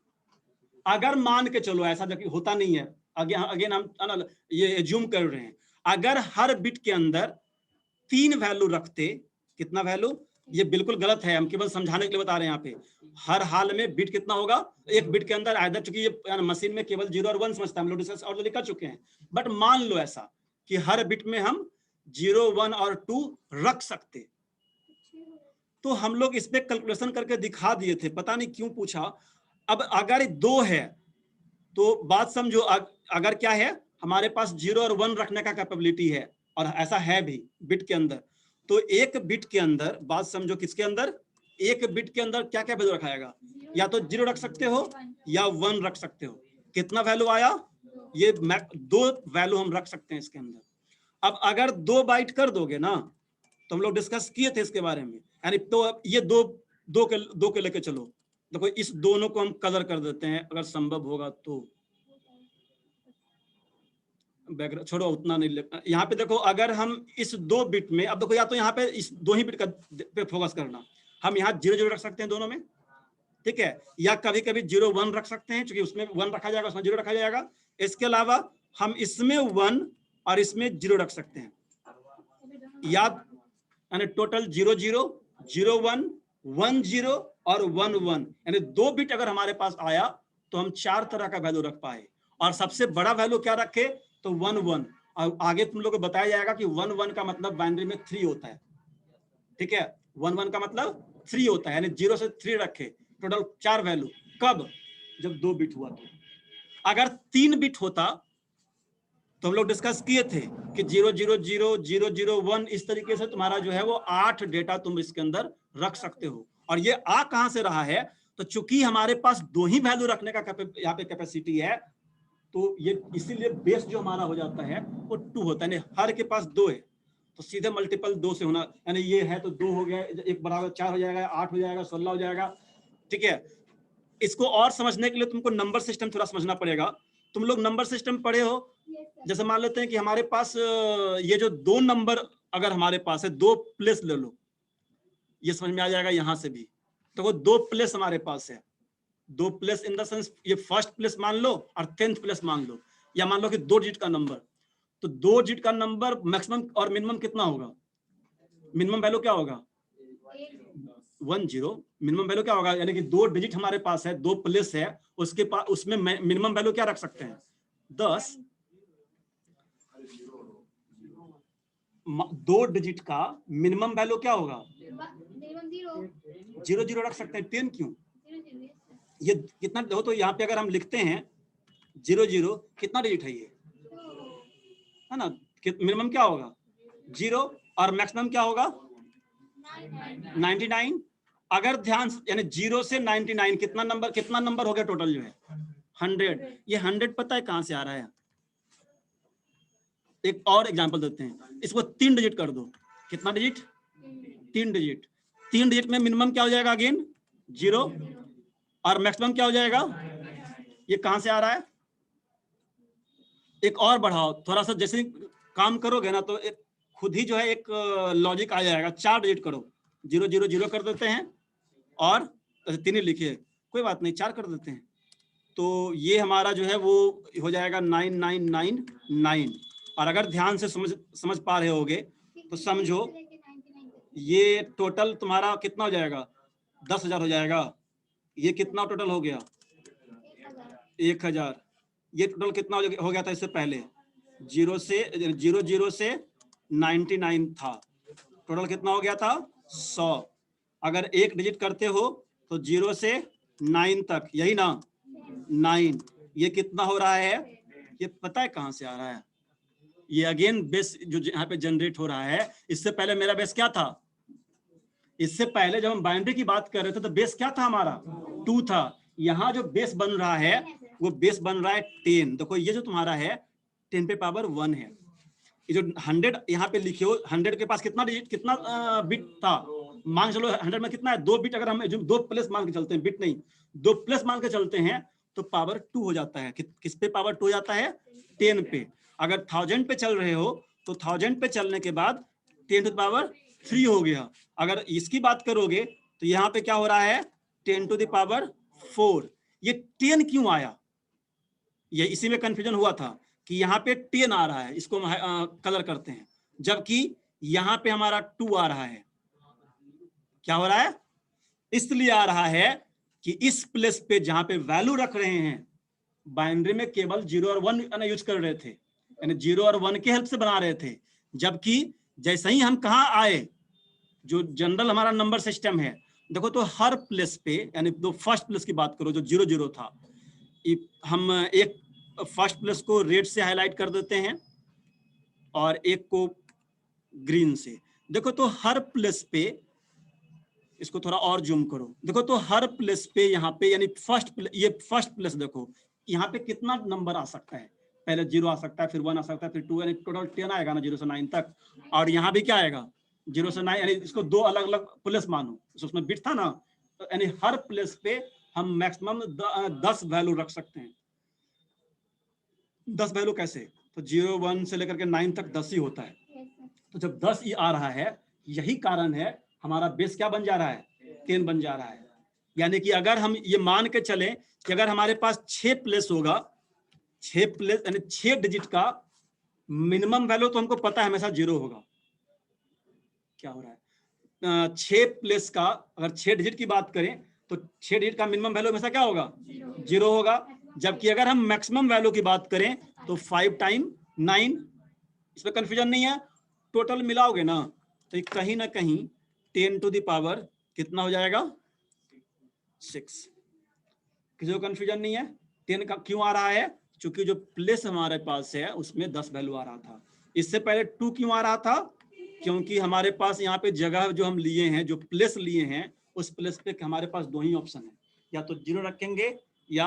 अगर मान के चलो, ऐसा जबकि होता नहीं है, अगेन हम ये एज्यूम कर रहे हैं, अगर हर बिट के अंदर 3 वैल्यू रखते, कितना वैल्यू, ये बिल्कुल गलत है, हम केवल समझाने के लिए बता रहे हैं। यहाँ पे हर हाल में बिट कितना होगा, एक बिट के अंदर आइदर, चूंकि ये मशीन में केवल 0 और 1 समझता है, हम लोग डिस्कस ऑलरेडी कर चुके हैं, बट मान लो ऐसा कि हर बिट में हम 0, 1 और 2 रख सकते, तो हम लोग इस पे कैलकुलेशन करके दिखा दिए थे, पता नहीं क्यों पूछा। अब अगर 2 है तो बात समझो, अगर क्या है हमारे पास 0 और 1 रखने का कैपेबिलिटी है, और ऐसा है भी बिट के अंदर, तो एक बिट के अंदर बात समझो, किसके अंदर, एक बिट के अंदर क्या क्या वैल्यू रखा जाएगा, या तो 0 रख सकते हो या 1 रख सकते हो। कितना वैल्यू आया, ये 2 वैल्यू हम रख सकते हैं इसके अंदर। अब अगर 2 बाइट कर दोगे ना, तो हम लोग डिस्कस किए थे इसके बारे में, यानी तो ये दो के लेके चलो। देखो इस दोनों को हम कलर कर देते हैं अगर संभव होगा तो, बैकग्राउंड छोड़ो उतना नहीं। यहाँ पे देखो, अगर हम इस 2 बिट में, अब देखो या तो यहाँ पे इस 2 ही बिट का पे फोकस करना, हम यहाँ 0, 0 रख सकते हैं दोनों में, ठीक है, या कभी कभी 0, 1 रख सकते हैं, क्योंकि उसमें 1 रखा जाएगा, उसमें 0 रखा जाएगा। इसके अलावा हम इसमें 1 और इसमें 0 रख सकते हैं, याद, यानी टोटल 0, 0, 0, 1, 1, 0 और 1, 1, यानी 2 बिट अगर हमारे पास आया तो हम 4 तरह का वैल्यू रख पाए। और सबसे बड़ा वैल्यू क्या रखे, तो 1, 1, और आगे तुम लोग को बताया जाएगा कि 1, 1 का मतलब बाइनरी में 3 होता है, ठीक है, 1, 1 का मतलब 3 होता है, यानी 0 से 3 रखे, टोटल 4 वैल्यू। कब, जब 2 बिट हुआ तो। अगर 3 बिट होता तो हम लोग डिस्कस किए थे कि 0, 0, 0, 0, 0, 1, इस तरीके से तुम्हारा जो है वो 8 डेटा तुम इसके अंदर रख सकते हो। और ये आ कहां से रहा है, तो चूंकि हमारे पास 2 ही वैल्यू रखने का यहाँ पे कैपेसिटी है, तो ये इसीलिए बेस जो हमारा हो जाता है वो 2 होता है, हर के पास 2 है, तो सीधे मल्टीपल 2 से होना, यानी ये है तो 2 हो गया, 1 बराबर 4 हो जाएगा, 8 हो जाएगा, 16 हो जाएगा, ठीक है। इसको और समझने के लिए तुमको नंबर सिस्टम थोड़ा समझना पड़ेगा। तुम लोग नंबर सिस्टम पढ़े हो, जैसे मान लेते हैं कि हमारे पास ये जो 2 नंबर अगर हमारे पास है, 2 प्लेस ले लो, ये समझ में आ जाएगा यहां से भी। तो वो 2 प्लेस हमारे पास है, 2 प्लेस इन द सेंस ये फर्स्ट प्लेस मान लो और 10th प्लेस मान लो, या मान लो कि 2 डिजिट का नंबर, तो 2 डिजिट का नंबर मैक्सिमम और मिनिमम कितना होगा, मिनिमम वैल्यू क्या होगा, 1, 0, मिनिमम वैल्यू क्या होगा, यानी कि 2 डिजिट हमारे पास है, 2 प्लेस है, उसके पास उसमें मिनिमम वैल्यू क्या रख सकते हैं, 10। 2 डिजिट का मिनिमम वैल्यू क्या होगा, 0, 0 रख सकते हैं, 10 क्यों, ये कितना हो, तो यहाँ पे अगर हम लिखते हैं 0, 0, कितना डिजिट है ये, है ना, मिनिमम क्या होगा 0 और मैक्सिमम क्या होगा 99। अगर ध्यान, यानी 0 से 99 कितना नंबर हो गया टोटल जो है 100। ये 100 पता है कहां से आ रहा है, एक और एग्जांपल देते हैं, इसको 3 डिजिट कर दो, कितना डिजिट, 3 डिजिट। 3 डिजिट में मिनिमम क्या हो जाएगा, अगेन 0, और मैक्सिमम क्या हो जाएगा, ये कहां से आ रहा है, एक और बढ़ाओ थोड़ा सा, जैसे काम करोगे ना तो एक खुद ही जो है एक लॉजिक आ जाएगा, 4 डिजिट करो, 0, 0, 0 कर देते हैं, और 3 ही लिखिए, कोई बात नहीं 4 कर देते हैं, तो ये हमारा जो है वो हो जाएगा 9999। और अगर ध्यान से समझ पा रहे होगे तो समझो ये टोटल तुम्हारा कितना हो जाएगा, 10,000 हो जाएगा। ये कितना टोटल हो गया, 1000। ये टोटल कितना हो गया था इससे पहले, 0 से 99 था, टोटल कितना हो गया था 100। अगर एक डिजिट करते हो तो 0 से 9 तक, यही ना 9, ये कितना हो रहा है, ये पता है कहां से आ रहा है, ये अगेन बेस जो यहाँ पे जनरेट हो रहा है। इससे पहले मेरा बेस क्या था, इससे पहले जब हम बाइनरी की बात कर रहे थे तो बेस क्या था हमारा 2 था। यहाँ जो बेस बन रहा है वो बेस बन रहा है 10। देखो ये जो तुम्हारा है 10 पे पावर 1 है। ये जो 100 यहाँ पे लिखे हो, 100 के पास कितना डिजिट, कितना बिट था, मान चलो 100 में कितना है, 2 बिट, अगर हम 2 प्लस मान के चलते हैं, बिट नहीं 2 प्लस मान के चलते हैं तो पावर 2 हो जाता है। किस पे पावर 2 हो जाता है, 10 पे। अगर 1000 पे चल रहे हो तो 1000 पे चलने के बाद 10 टू द पावर 3 हो गया। अगर इसकी बात करोगे तो यहाँ पे क्या हो रहा है 10 टू द पावर 4। ये 10 क्यों आया, ये इसी में कंफ्यूजन हुआ था कि यहाँ पे 10 आ रहा है, इसको हम कलर करते हैं, जबकि यहाँ पे हमारा 2 आ रहा है। क्या हो रहा है? इसलिए आ रहा है कि इस प्लेस पे जहां पे वैल्यू रख रहे हैं, बाइनरी में केवल 0 और 1 यूज कर रहे थे, यानी 0 और 1 के हेल्प से बना रहे थे। जबकि जैसे ही हम कहाँ आए, जो जनरल हमारा नंबर सिस्टम है, देखो तो हर प्लेस पे, यानी तो फर्स्ट प्लेस की बात करो जो 0 0 था, हम एक फर्स्ट प्लेस को रेड से हाईलाइट कर देते हैं और एक को ग्रीन से। देखो तो हर प्लेस पे, इसको थोड़ा और जूम करो, देखो तो हर प्लेस पे यहाँ पे, यानी ये फर्स्ट प्लेस देखो, यहाँ पे कितना नंबर आ सकता है? पहले 0 आ सकता है, फिर 1 आ सकता है, फिर 2, यानी टोटल 10 आएगा ना 0 से 9 तक। और यहाँ भी क्या आएगा? 0 से 9, यानी इसको 2 अलग अलग प्लेस मानो, उसमें बिट था ना, तो यानी हर प्लेस पे हम मैक्सिमम 10 वैल्यू रख सकते हैं। 10 वैल्यू कैसे? तो 0 1 से लेकर के 9 तक 10 ही होता है। तो जब 10 ही आ रहा है, यही कारण है हमारा बेस क्या बन जा रहा है? 10 बन जा रहा है। यानी कि अगर हम ये मान के चले कि अगर हमारे पास 6 प्लेस होगा, 6 प्लेस यानी 6 डिजिट का मिनिमम वैल्यू तो हमको पता है हमेशा 0 होगा। क्या हो रहा है? 6 प्लेस का अगर 6 डिजिट की बात करें तो 6 डिजिट का मिनिमम वैल्यू हमेशा क्या होगा? 0 होगा। जबकि अगर हम मैक्सिमम वैल्यू की बात करें तो 5 टाइम 9, इसमें कंफ्यूजन नहीं है। टोटल मिलाओगे ना तो कहीं ना कहीं 10 टू द पावर कितना हो जाएगा? 6। किसी को कंफ्यूजन नहीं है? 10 का क्यों आ रहा है? क्योंकि जो प्लेस हमारे पास है उसमें 10 वैल्यू आ रहा था। इससे पहले 2 क्यों आ रहा था? क्योंकि हमारे पास यहाँ पे जगह जो हम लिए हैं, जो प्लेस लिए हैं, उस प्लेस पे हमारे पास 2 ही ऑप्शन है, या तो 0 रखेंगे, या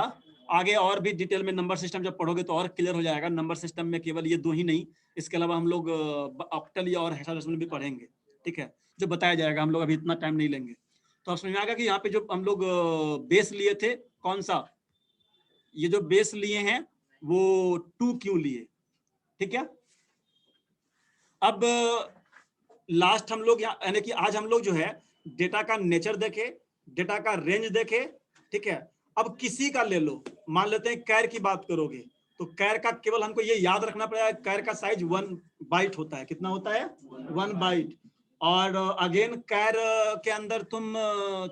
आगे और भी डिटेल में नंबर सिस्टम जब पढ़ोगे तो और क्लियर हो जाएगा। नंबर सिस्टम में केवल ये 2 ही नहीं, इसके अलावा हम लोग ऑक्टल या और हेक्साडेसिमल भी पढ़ेंगे, ठीक है, जो बताया जाएगा। हम लोग अभी इतना टाइम नहीं लेंगे। तो आप समझ में आएगा कि यहाँ पे जो हम लोग बेस लिए थे, कौन सा, ये जो बेस लिए हैं वो 2 क्यों लिए, ठीक है। अब लास्ट हम लोग यानी कि आज हम लोग जो है डेटा का नेचर देखे, डेटा का रेंज देखे, ठीक है। अब किसी का ले लो, मान लेते हैं कैर की बात करोगे तो कैर का केवल हमको ये याद रखना पड़ेगा, कैर का साइज 1 बाइट होता है। कितना होता है? 1 बाइट। और अगेन कैर के अंदर तुम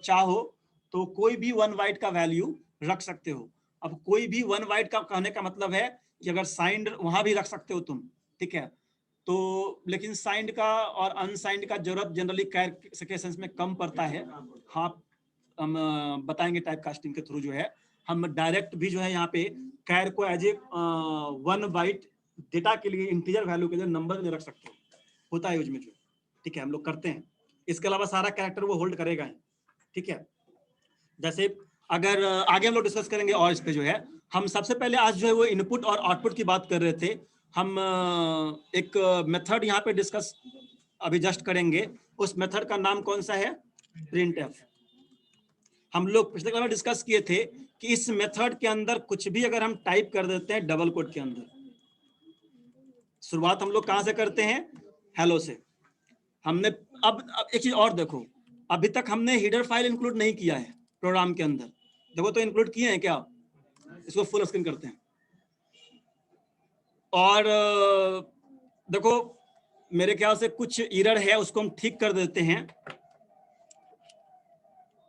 चाहो तो कोई भी 1 बाइट का वैल्यू रख सकते हो। अब कोई भी 1 बाइट का कहने का मतलब है कि अगर साइंड वहां भी रख सकते हो तुम, ठीक है। तो लेकिन साइंड का और अनसाइंड का जरूरत जनरली कैर के सेंस में कम पड़ता है। हाँ, हम बताएंगे टाइप कास्टिंग के थ्रू जो है हम डायरेक्ट भी जो है यहाँ पे कैर को एज ए 1 बाइट डेटा के लिए, इंटीजर वैल्यू के लिए नंबर में रख सकते हो, होता है यूज में जो, ठीक है, हम लोग करते हैं। इसके अलावा सारा कैरेक्टर वो होल्ड करेगा, ठीक है। जैसे अगर आगे हम लोग डिस्कस करेंगे और इस पे जो है हम सबसे पहले आज जो है वो इनपुट और आउटपुट की बात कर रहे थे। हम एक मेथड यहाँ पे डिस्कस अभी जस्ट करेंगे। उस मेथड का नाम कौन सा है? प्रिंटफ। हम लोग पिछले क्लास में डिस्कस किए थे कि इस मेथड के अंदर कुछ भी अगर हम टाइप कर देते हैं डबल कोट के अंदर, शुरुआत हम लोग कहां से करते हैं? हेलो से। हमने अब एक चीज और देखो, अभी तक हमने हेडर फाइल इंक्लूड नहीं किया है प्रोग्राम के अंदर। देखो तो इंक्लूड किए हैं क्या? इसको फुल स्क्रीन करते हैं और देखो मेरे ख्याल से कुछ एरर है, उसको हम ठीक कर देते हैं।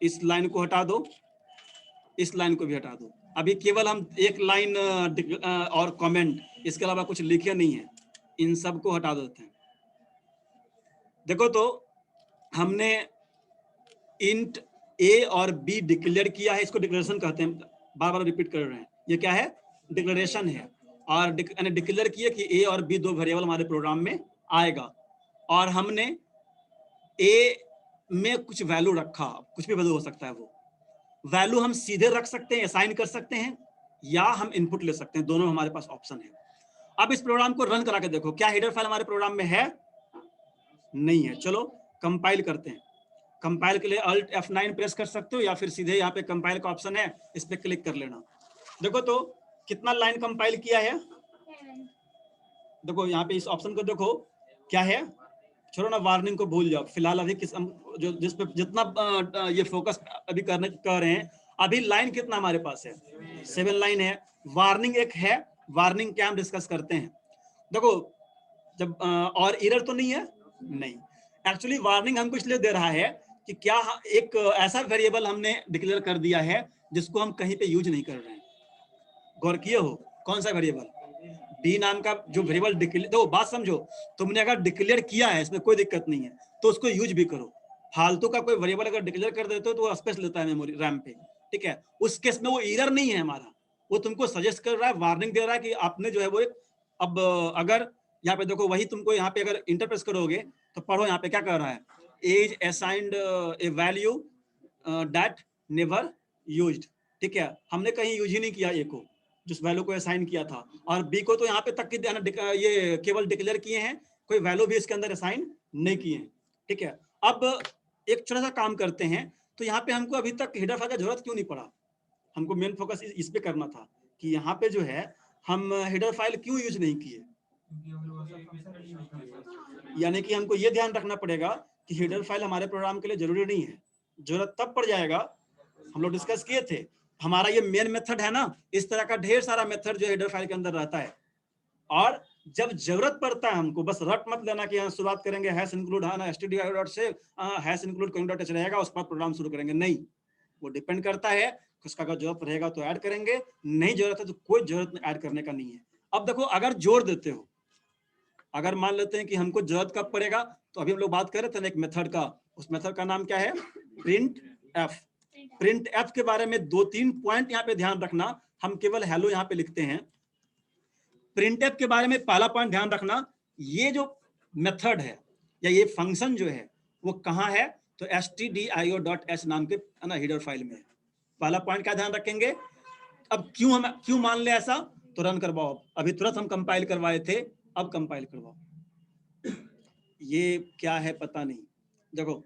इस लाइन को हटा दो, इस लाइन को भी हटा दो। अभी केवल हम एक लाइन और कमेंट, इसके अलावा कुछ लिखे नहीं है, इन सब को हटा देते हैं। देखो तो हमने इंट ए और बी डिक्लेयर किया है, इसको डिक्लेरेशन कहते हैं, बार बार रिपीट कर रहे हैं। ये क्या है? डिक्लेरेशन है। और डिक्लेयर किया कि ए और बी 2 वेरिएबल हमारे प्रोग्राम में आएगा। और हमने ए में कुछ वैल्यू रखा, कुछ भी वैल्यू हो सकता है, वो वैल्यू हम सीधे रख सकते हैं, असाइन कर सकते हैं, या हम इनपुट ले सकते हैं, दोनों हमारे पास ऑप्शन है। अब इस प्रोग्राम को रन करा के देखो, क्या हेडर फाइल हमारे प्रोग्राम में है? नहीं है। चलो कंपाइल करते हैं। कंपाइल के लिए अल्ट F9 प्रेस कर सकते हो, या फिर सीधे यहाँ पे कंपाइल का ऑप्शन है, इस पे क्लिक कर लेना। देखो तो कितना लाइन कंपाइल किया है। देखो यहाँ पे इस ऑप्शन को देखो क्या है, छोड़ो ना, वार्निंग को भूल जाओ फिलहाल। अभी जो जिस पे जितना ये फोकस अभी कर रहे हैं, अभी लाइन कितना हमारे पास है? 7 लाइन है। वार्निंग एक है, वार्निंग क्या हम डिस्कस करते हैं। देखो जब और एरर तो नहीं है, नहीं। एक्चुअली वार्निंग हमको इसलिए दे रहा है कि क्या एक ऐसा वेरिएबल हमने डिक्लेयर कर दिया है जिसको हम कहीं पे यूज नहीं कर रहे हैं। गौर किए हो कौन सा वेरिएबल? बी नाम का जो वेरिएबल डिक्लेयर, तो बात समझो, तुमने अगर डिक्लेयर किया है इसमें कोई दिक्कत नहीं है तो उसको यूज भी करो। फालतू का कोई वेरिएबल अगर डिक्लेयर कर देते हो तो वो स्पेस लेता है मेमोरी रैम पे, ठीक है। उस केस में वो एरर नहीं है हमारा, वो तुमको सजेस्ट कर रहा है, वार्निंग दे रहा है कि आपने जो है वो अब अगर यहाँ पे देखो, वही तुमको यहाँ पे अगर इंटरप्रेस करोगे तो पढ़ो यहाँ पे क्या कर रहा है, as assigned a value that never used, ठीक है। हमने कहीं यूज ही नहीं किया ए को, जिस वैल्यू को असाइन किया था, और बी को तो यहाँ पे तक की ये केवल डिक्लेयर किए हैं, कोई वैल्यू भी इसके अंदर असाइन नहीं किए हैं, ठीक है। अब एक छोटा सा काम करते हैं, तो यहाँ पे हमको अभी तक हेडर फाइल का जरूरत क्यों नहीं पड़ा, हमको मेन फोकस इस पे करना था कि यहाँ पे जो है हम हेडर फाइल क्यों यूज नहीं किए। यानी कि हमको ये ध्यान रखना पड़ेगा कि हेडर फाइल हमारे प्रोग्राम के लिए जरूरी नहीं है, जरूरत तब पड़ जाएगा, हम लोग डिस्कस किए थे, हमारा ये मेन मेथड है ना, इस तरह का ढेर सारा मेथड जो हेडर फाइल के अंदर रहता है, और जब जरूरत पड़ता है हमको, बस रट मत लेना कि शुरुआत करेंगे हैश इंक्लूड है ना stdio से हैश इंक्लूड coin.h रहेगा, उसके बाद प्रोग्राम शुरू करेंगे, नहीं, वो डिपेंड करता है, उसका अगर जरूरत रहेगा तो ऐड करेंगे, नहीं जरूरत है तो कोई जरूरत ऐड करने का नहीं है। अब देखो, अगर जोड़ देते हो, अगर मान लेते हैं कि हमको जरूरत कब पड़ेगा, तो अभी हम लोग बात कर रहे थे ना एक मेथड का, उस मेथड का नाम क्या है, प्रिंट एफ। प्रिंट एफ के बारे में 2-3 पॉइंट यहाँ पे ध्यान रखना, हम केवल हेलो यहाँ पे लिखते हैं। प्रिंट एफ के बारे में पहला पॉइंट ध्यान रखना, ये जो मेथड है या ये फंक्शन जो है वो कहाँ है, तो stdio.h नाम के ना हेडर फाइल में है। पहला पॉइंट क्या ध्यान रखेंगे। अब क्यों मान ले ऐसा, तो रन करवाओ, अभी तुरंत हम कंपाइल करवाए थे, अब कंपाइल करवाओ। ये क्या है पता नहीं, देखो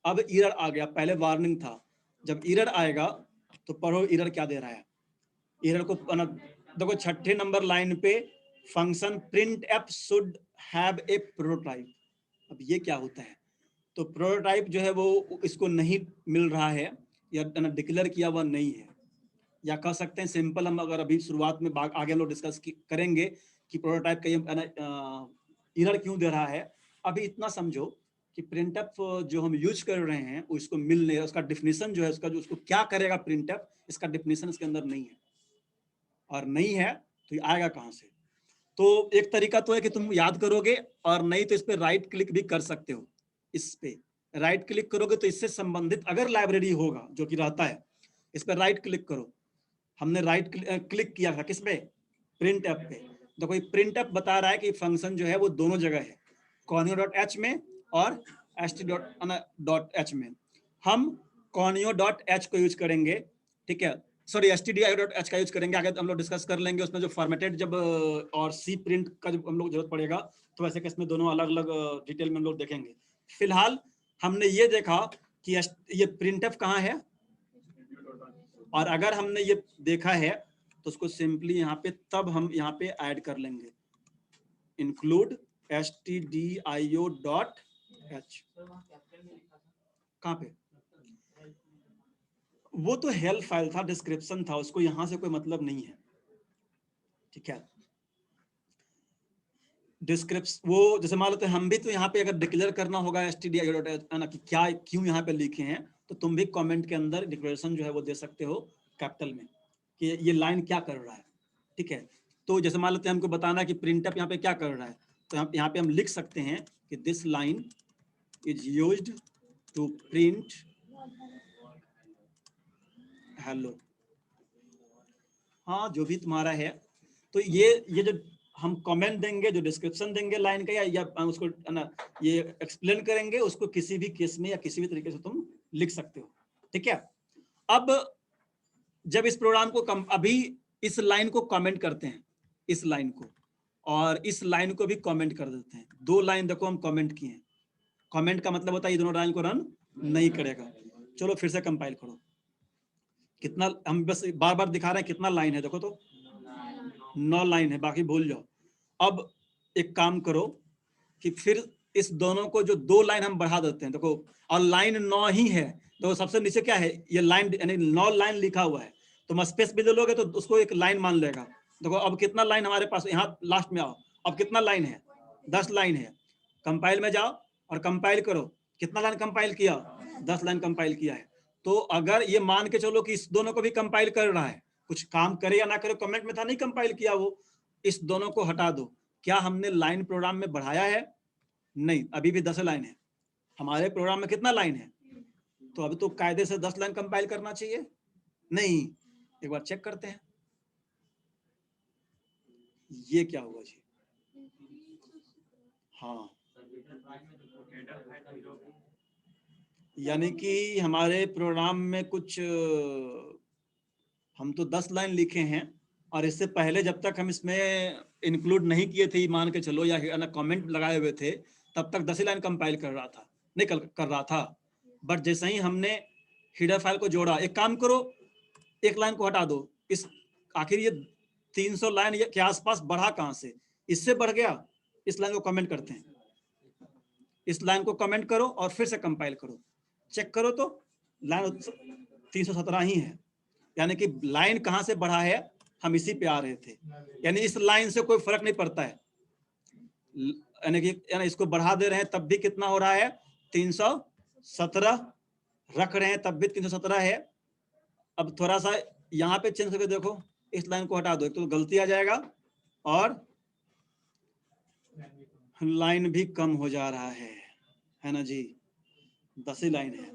अब एरर आ गया, पहले वार्निंग था, जब एरर आएगा तो पढ़ो एरर क्या दे रहा है। एरर को देखो 6 नंबर लाइन पे, function print F should have a prototype. अब ये क्या होता है, तो प्रोटोटाइप जो है वो इसको नहीं मिल रहा है, या डिक्लेयर किया हुआ नहीं है, या कह सकते हैं सिंपल, हम अगर अभी शुरुआत में आगे हम लोग डिस्कस करेंगे कि प्रोटोटाइप का ये एरर क्यों दे रहा है। अभी इतना समझो कि प्रिंटफ जो हम यूज कर रहे हैं उसको मिल नहीं, उसका डिफिनीशन जो है उसका, जो उसको क्या करेगा प्रिंटफ, इसका डिफिनीशन इसके अंदर नहीं है, और नहीं है तो ये आएगा कहाँ से। तो एक तरीका तो है कि तुम याद करोगे, और नहीं तो इस पे राइट क्लिक भी कर सकते हो। इस पे राइट क्लिक करोगे तो इससे संबंधित अगर लाइब्रेरी होगा, जो कि रहता है, इस पर राइट क्लिक करो। हमने राइट क्लिक किया था किस पे, प्रिंट एफ पे। तो कोई प्रिंट एफ बता रहा है कि फंक्शन जो है वो दोनों जगह है, conio.h में और st.h में। हम conio.h को यूज करेंगे, ठीक है, सॉरी stdio.h का यूज करेंगे, आगे हम लोग डिस्कस कर लेंगे उसमें जो फॉर्मेटेड जब और सी प्रिंट का जब हम लोग जरूरत पड़ेगा, तो वैसे केस में दोनों अलग अलग डिटेल में हम लोग देखेंगे। फिलहाल हमने ये देखा कि ये प्रिंट एफ कहाँ है, और अगर हमने ये देखा है तो उसको सिंपली यहाँ पे, तब हम यहाँ पे ऐड कर लेंगे इंक्लूड stdio.h। कहाँ पे, वो तो हेल्प फाइल था, डिस्क्रिप्शन था, उसको यहाँ से कोई मतलब नहीं है, ठीक है। डिस्क्रिप्शन वो जैसे मान लो हम भी तो यहाँ पे अगर डिक्लेयर करना होगा stdio.h ना कि क्या क्यों यहाँ पे लिखे हैं, तो तुम भी कमेंट के अंदर डिक्लेरेशन जो है वो दे सकते हो कैपिटल में कि ये लाइन क्या कर रहा है, ठीक है। तो जैसे मान लेते हैं हमको बताना कि प्रिंटअप यहाँ पे क्या कर रहा है, तो यहाँ पे हम लिख सकते हैं कि this line is used to print hello, हाँ जो भी तुम्हारा है। तो ये जो हम कमेंट देंगे, जो डिस्क्रिप्शन देंगे लाइन का, या उसको ना ये एक्सप्लेन करेंगे, उसको किसी भी केस में या किसी भी तरीके से तुम लिख सकते हो, ठीक है। अब जब इस प्रोग्राम को अभी इस लाइन को कमेंट करते हैं, इस लाइन को, और इस लाइन को भी कमेंट कर देते हैं, 2 लाइन देखो हम कमेंट किए हैं। कमेंट का मतलब होता है ये दोनों लाइन को रन नहीं करेगा। चलो फिर से कंपाइल करो, कितना, हम बस बार बार दिखा रहे हैं कितना लाइन है, देखो तो 9 लाइन है, बाकी भूल जाओ। अब एक काम करो कि फिर इस दोनों को जो 2 लाइन हम बढ़ा देते हैं, देखो, और लाइन 9 ही है, तो सबसे नीचे क्या है, ये लाइन, यानी 9 लाइन लिखा हुआ है, तुम स्पेस भी दे लोगे तो उसको एक लाइन मान लेगा। देखो अब कितना लाइन हमारे पास, यहाँ लास्ट में आओ, अब कितना लाइन है, 10 लाइन है। कंपाइल में जाओ और कंपाइल करो, कितना लाइन कंपाइल किया, 10 लाइन कंपाइल किया है। तो अगर ये मान के चलो कि इस दोनों को भी कंपाइल कर रहा है, कुछ काम करे या ना करे, कमेंट में था नहीं कंपाइल किया वो, इस दोनों को हटा दो। क्या हमने लाइन प्रोग्राम में बढ़ाया है? नहीं, अभी भी 10 लाइन है। हमारे प्रोग्राम में कितना लाइन है? तो अभी तो कायदे से 10 लाइन कंपाइल करना चाहिए। नहीं, एक बार चेक करते हैं ये क्या हुआ जी। हाँ, यानी कि हमारे प्रोग्राम में कुछ हम तो 10 लाइन लिखे हैं, और इससे पहले जब तक हम इसमें इंक्लूड नहीं किए थे, मान के चलो, या ना कमेंट लगाए हुए थे, तब तक 10 ही लाइन कंपाइल कर रहा था, नहीं कर रहा था। बट जैसे ही हमने हेडर फाइल को जोड़ा, एक काम करो, एक लाइन को हटा दो। इस आखिर ये 300 लाइन के आसपास बढ़ा कहां से? इससे बढ़ गया। इस लाइन को कमेंट करते हैं, इस लाइन को कमेंट करो और फिर से कंपाइल करो, चेक करो तो लाइन 317 ही है। यानी कि लाइन कहां से बढ़ा है, हम इसी पे आ रहे थे। यानी इस लाइन से कोई फर्क नहीं पड़ता है, यानी कि इसको बढ़ा दे रहे हैं तब भी कितना हो रहा है? 317। रख रहे हैं तब भी 317 है। अब थोड़ा सा यहाँ पे चेंज करके देखो, इस लाइन को हटा दो, एक तो गलती आ जाएगा और लाइन भी कम हो जा रहा है ना जी। 10 ही लाइन है,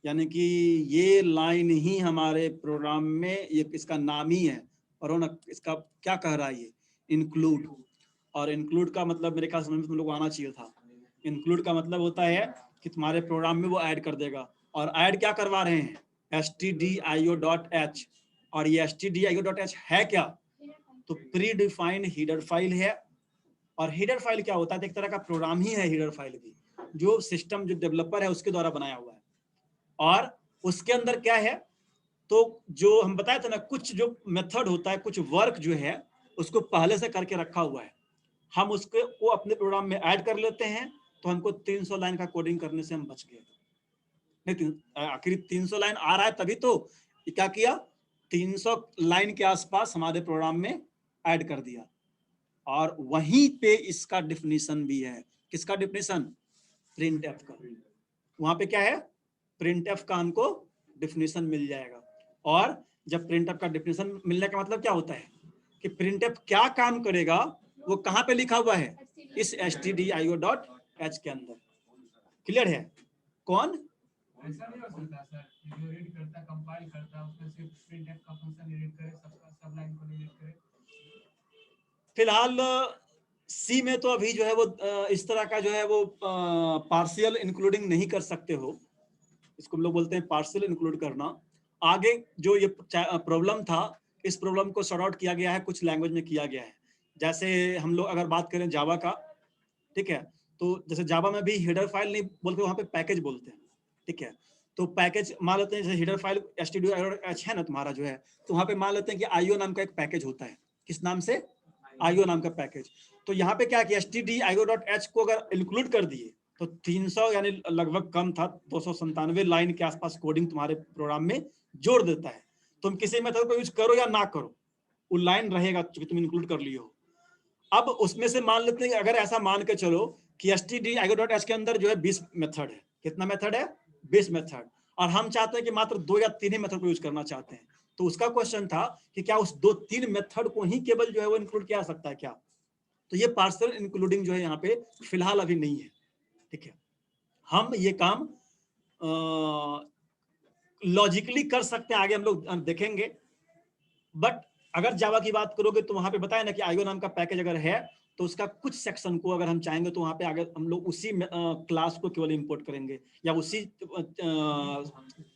यानी कि ये लाइन ही हमारे प्रोग्राम में, ये इसका नाम ही है। और ना इसका क्या कह रहा है ये? इंक्लूड। और इंक्लूड का मतलब मेरे ख्याल समझ में तुम लोग आना चाहिए था। इंक्लूड का मतलब होता है कि तुम्हारे प्रोग्राम में वो ऐड कर देगा। और ऐड क्या करवा रहे हैं? stdio.h। और ये stdio.h है क्या? तो प्री डिफाइंड हीडर फाइल है। और हीडर फाइल क्या होता है? एक तरह का प्रोग्राम ही है हीडर फाइल भी, जो सिस्टम, जो डेवलपर है उसके द्वारा बनाया हुआ है। और उसके अंदर क्या है? तो जो हम बताए थे ना, कुछ जो मेथड होता है, कुछ वर्क जो है उसको पहले से करके रखा हुआ है, हम उसको को अपने प्रोग्राम में ऐड कर लेते हैं। तो हमको 300 लाइन का कोडिंग करने से हम बच गए। नहीं, आखिर 300 लाइन आ रहा है तभी तो क्या किया, 300 लाइन के आसपास हमारे प्रोग्राम में ऐड कर दिया। और वहीं पे इसका डिफिनीशन भी है। किसका डिफिनीशन? प्रिंटएफ का। वहां पे क्या है? प्रिंटएफ का हमको डिफिनीशन मिल जाएगा। और जब प्रिंटएफ का डिफिनीशन मिलने का मतलब क्या होता है कि प्रिंटएफ क्या काम करेगा, वो कहां पे लिखा हुआ है? इस stdio.h के अंदर। क्लियर है? कौन ऐसा नहीं हो सकता सर, जो रीड करता, कंपाइल करता, उसमें सिर्फ प्रिंटएफ का फंक्शन रीड करे, सब लाइन को रीड करे। फिलहाल सी में तो अभी जो है वो इस तरह का जो है वो पार्शियल इंक्लूडिंग नहीं कर सकते हो। इसको हम लोग बोलते हैं पार्शियल इंक्लूड करना। आगे जो ये प्रॉब्लम था, इस प्रॉब्लम को सॉर्ट आउट किया गया है, कुछ लैंग्वेज में किया गया है। जैसे हम लोग अगर बात करें जावा का, ठीक है, तो जैसे जावा में भी हेडर फाइल नहीं बोलते, वहां पे पैकेज बोलते हैं। ठीक है, तो पैकेज मान लेते हैं, जैसे हेडर फाइल stdio.h है ना तुम्हारा जो है, तो वहां पे मान लेते हैं कि आईओ नाम का एक पैकेज होता है। किस नाम से? आईओ नाम का पैकेज। तो यहाँ पे क्या किया, stdio.h को अगर इंक्लूड कर दिए तो 300 यानी लगभग कम था, 297 लाइन के आसपास कोडिंग तुम्हारे प्रोग्राम में जोड़ देता है। तुम किसी मेथड को यूज करो या ना करो, वो लाइन रहेगा जो तुम इंक्लूड कर लिए हो। अब उसमें से मान लेते हैं, अगर ऐसा मान के चलो कि stdio.h के अंदर जो है 20 मेथड है। कितना मेथड है? 20 मेथड। और हम चाहते हैं कि मात्र 2 या 3 ही मेथड को यूज करना चाहते हैं। तो उसका क्वेश्चन था कि क्या उस 2-3 मेथड को ही केवल जो है वो इंक्लूड किया जा सकता है क्या? तो ये पार्शियल इंक्लूडिंग जो है यहाँ पे फिलहाल अभी नहीं है। ठीक है, हम ये काम लॉजिकली कर सकते हैं, आगे हम लोग देखेंगे। बट अगर जावा की बात करोगे तो वहां पे बताया ना कि आईओ नाम का पैकेज अगर है, तो उसका कुछ सेक्शन को अगर हम चाहेंगे तो वहां पे आगे हम लोग उसी क्लास को केवल इंपोर्ट करेंगे, या उसी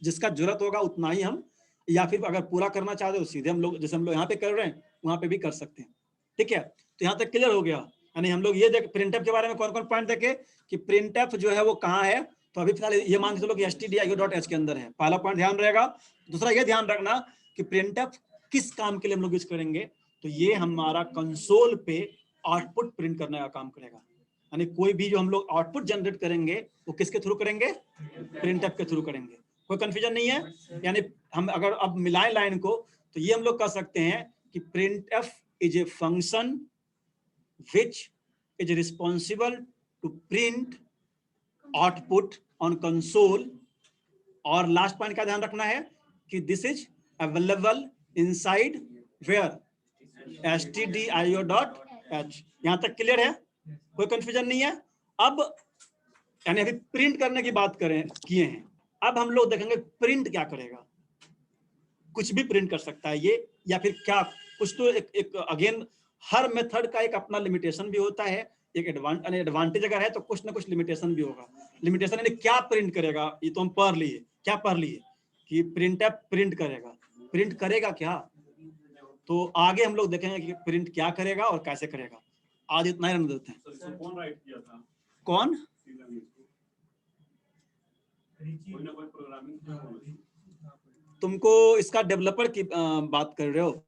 जिसका जरूरत होगा उतना ही हम, या फिर अगर पूरा करना चाहते हो सीधे हम लोग, जैसे हम लोग यहाँ पे कर रहे हैं वहां पे भी कर सकते हैं। ठीक है, तो यहाँ तक क्लियर हो गया। यानी हम लोग ये देख प्रिंटएफ के बारे में कौन कौन पॉइंट देखे कि प्रिंटएफ जो है वो कहाँ है। तो अभी फिलहाल ये मान के चलो कि stdio.h के अंदर है, पहला पॉइंट ध्यान रहेगा। दूसरा ये ध्यान रखना कि प्रिंटएफ किस काम के लिए हम लोग यूज करेंगे, तो ये हमारा कंसोल पे आउटपुट प्रिंट करने का काम करेगा। यानी कोई भी जो हम लोग आउटपुट जनरेट करेंगे वो किसके थ्रू करेंगे? प्रिंटएफ के थ्रू करेंगे। कोई कंफ्यूजन नहीं है। यानी हम अगर अब मिलाएं लाइन को, तो ये हम लोग कह सकते हैं कि printf is a function which is responsible to print output on console और लास्ट पॉइंट का ध्यान रखना है कि this is available inside where stdio.h। यहां तक क्लियर है, कोई कंफ्यूजन नहीं है। अब यानी अभी प्रिंट करने की बात किए हैं, अब हम लोग देखेंगे प्रिंट क्या करेगा। कुछ भी प्रिंट कर सकता है ये, या फिर क्या कुछ तो एक अगेन हर मेथड का एक अपना लिमिटेशन भी होता है। एक एडवांटेज अगर है तो कुछ ना कुछ लिमिटेशन भी होगा। लिमिटेशन यानी क्या प्रिंट करेगा, ये तो हम पढ़ लिए, क्या पढ़ लिए कि प्रिंटफ प्रिंट करेगा। प्रिंट करेगा क्या, तो आगे हम लोग देखेंगे कि प्रिंट क्या करेगा और कैसे करेगा। आज इतना ही रहने देते हैं। कौन राइट किया था? कौन? रिची कोई ना कोई प्रोग्रामिंग। तुमको इसका डेवलपर की बात कर रहे हो?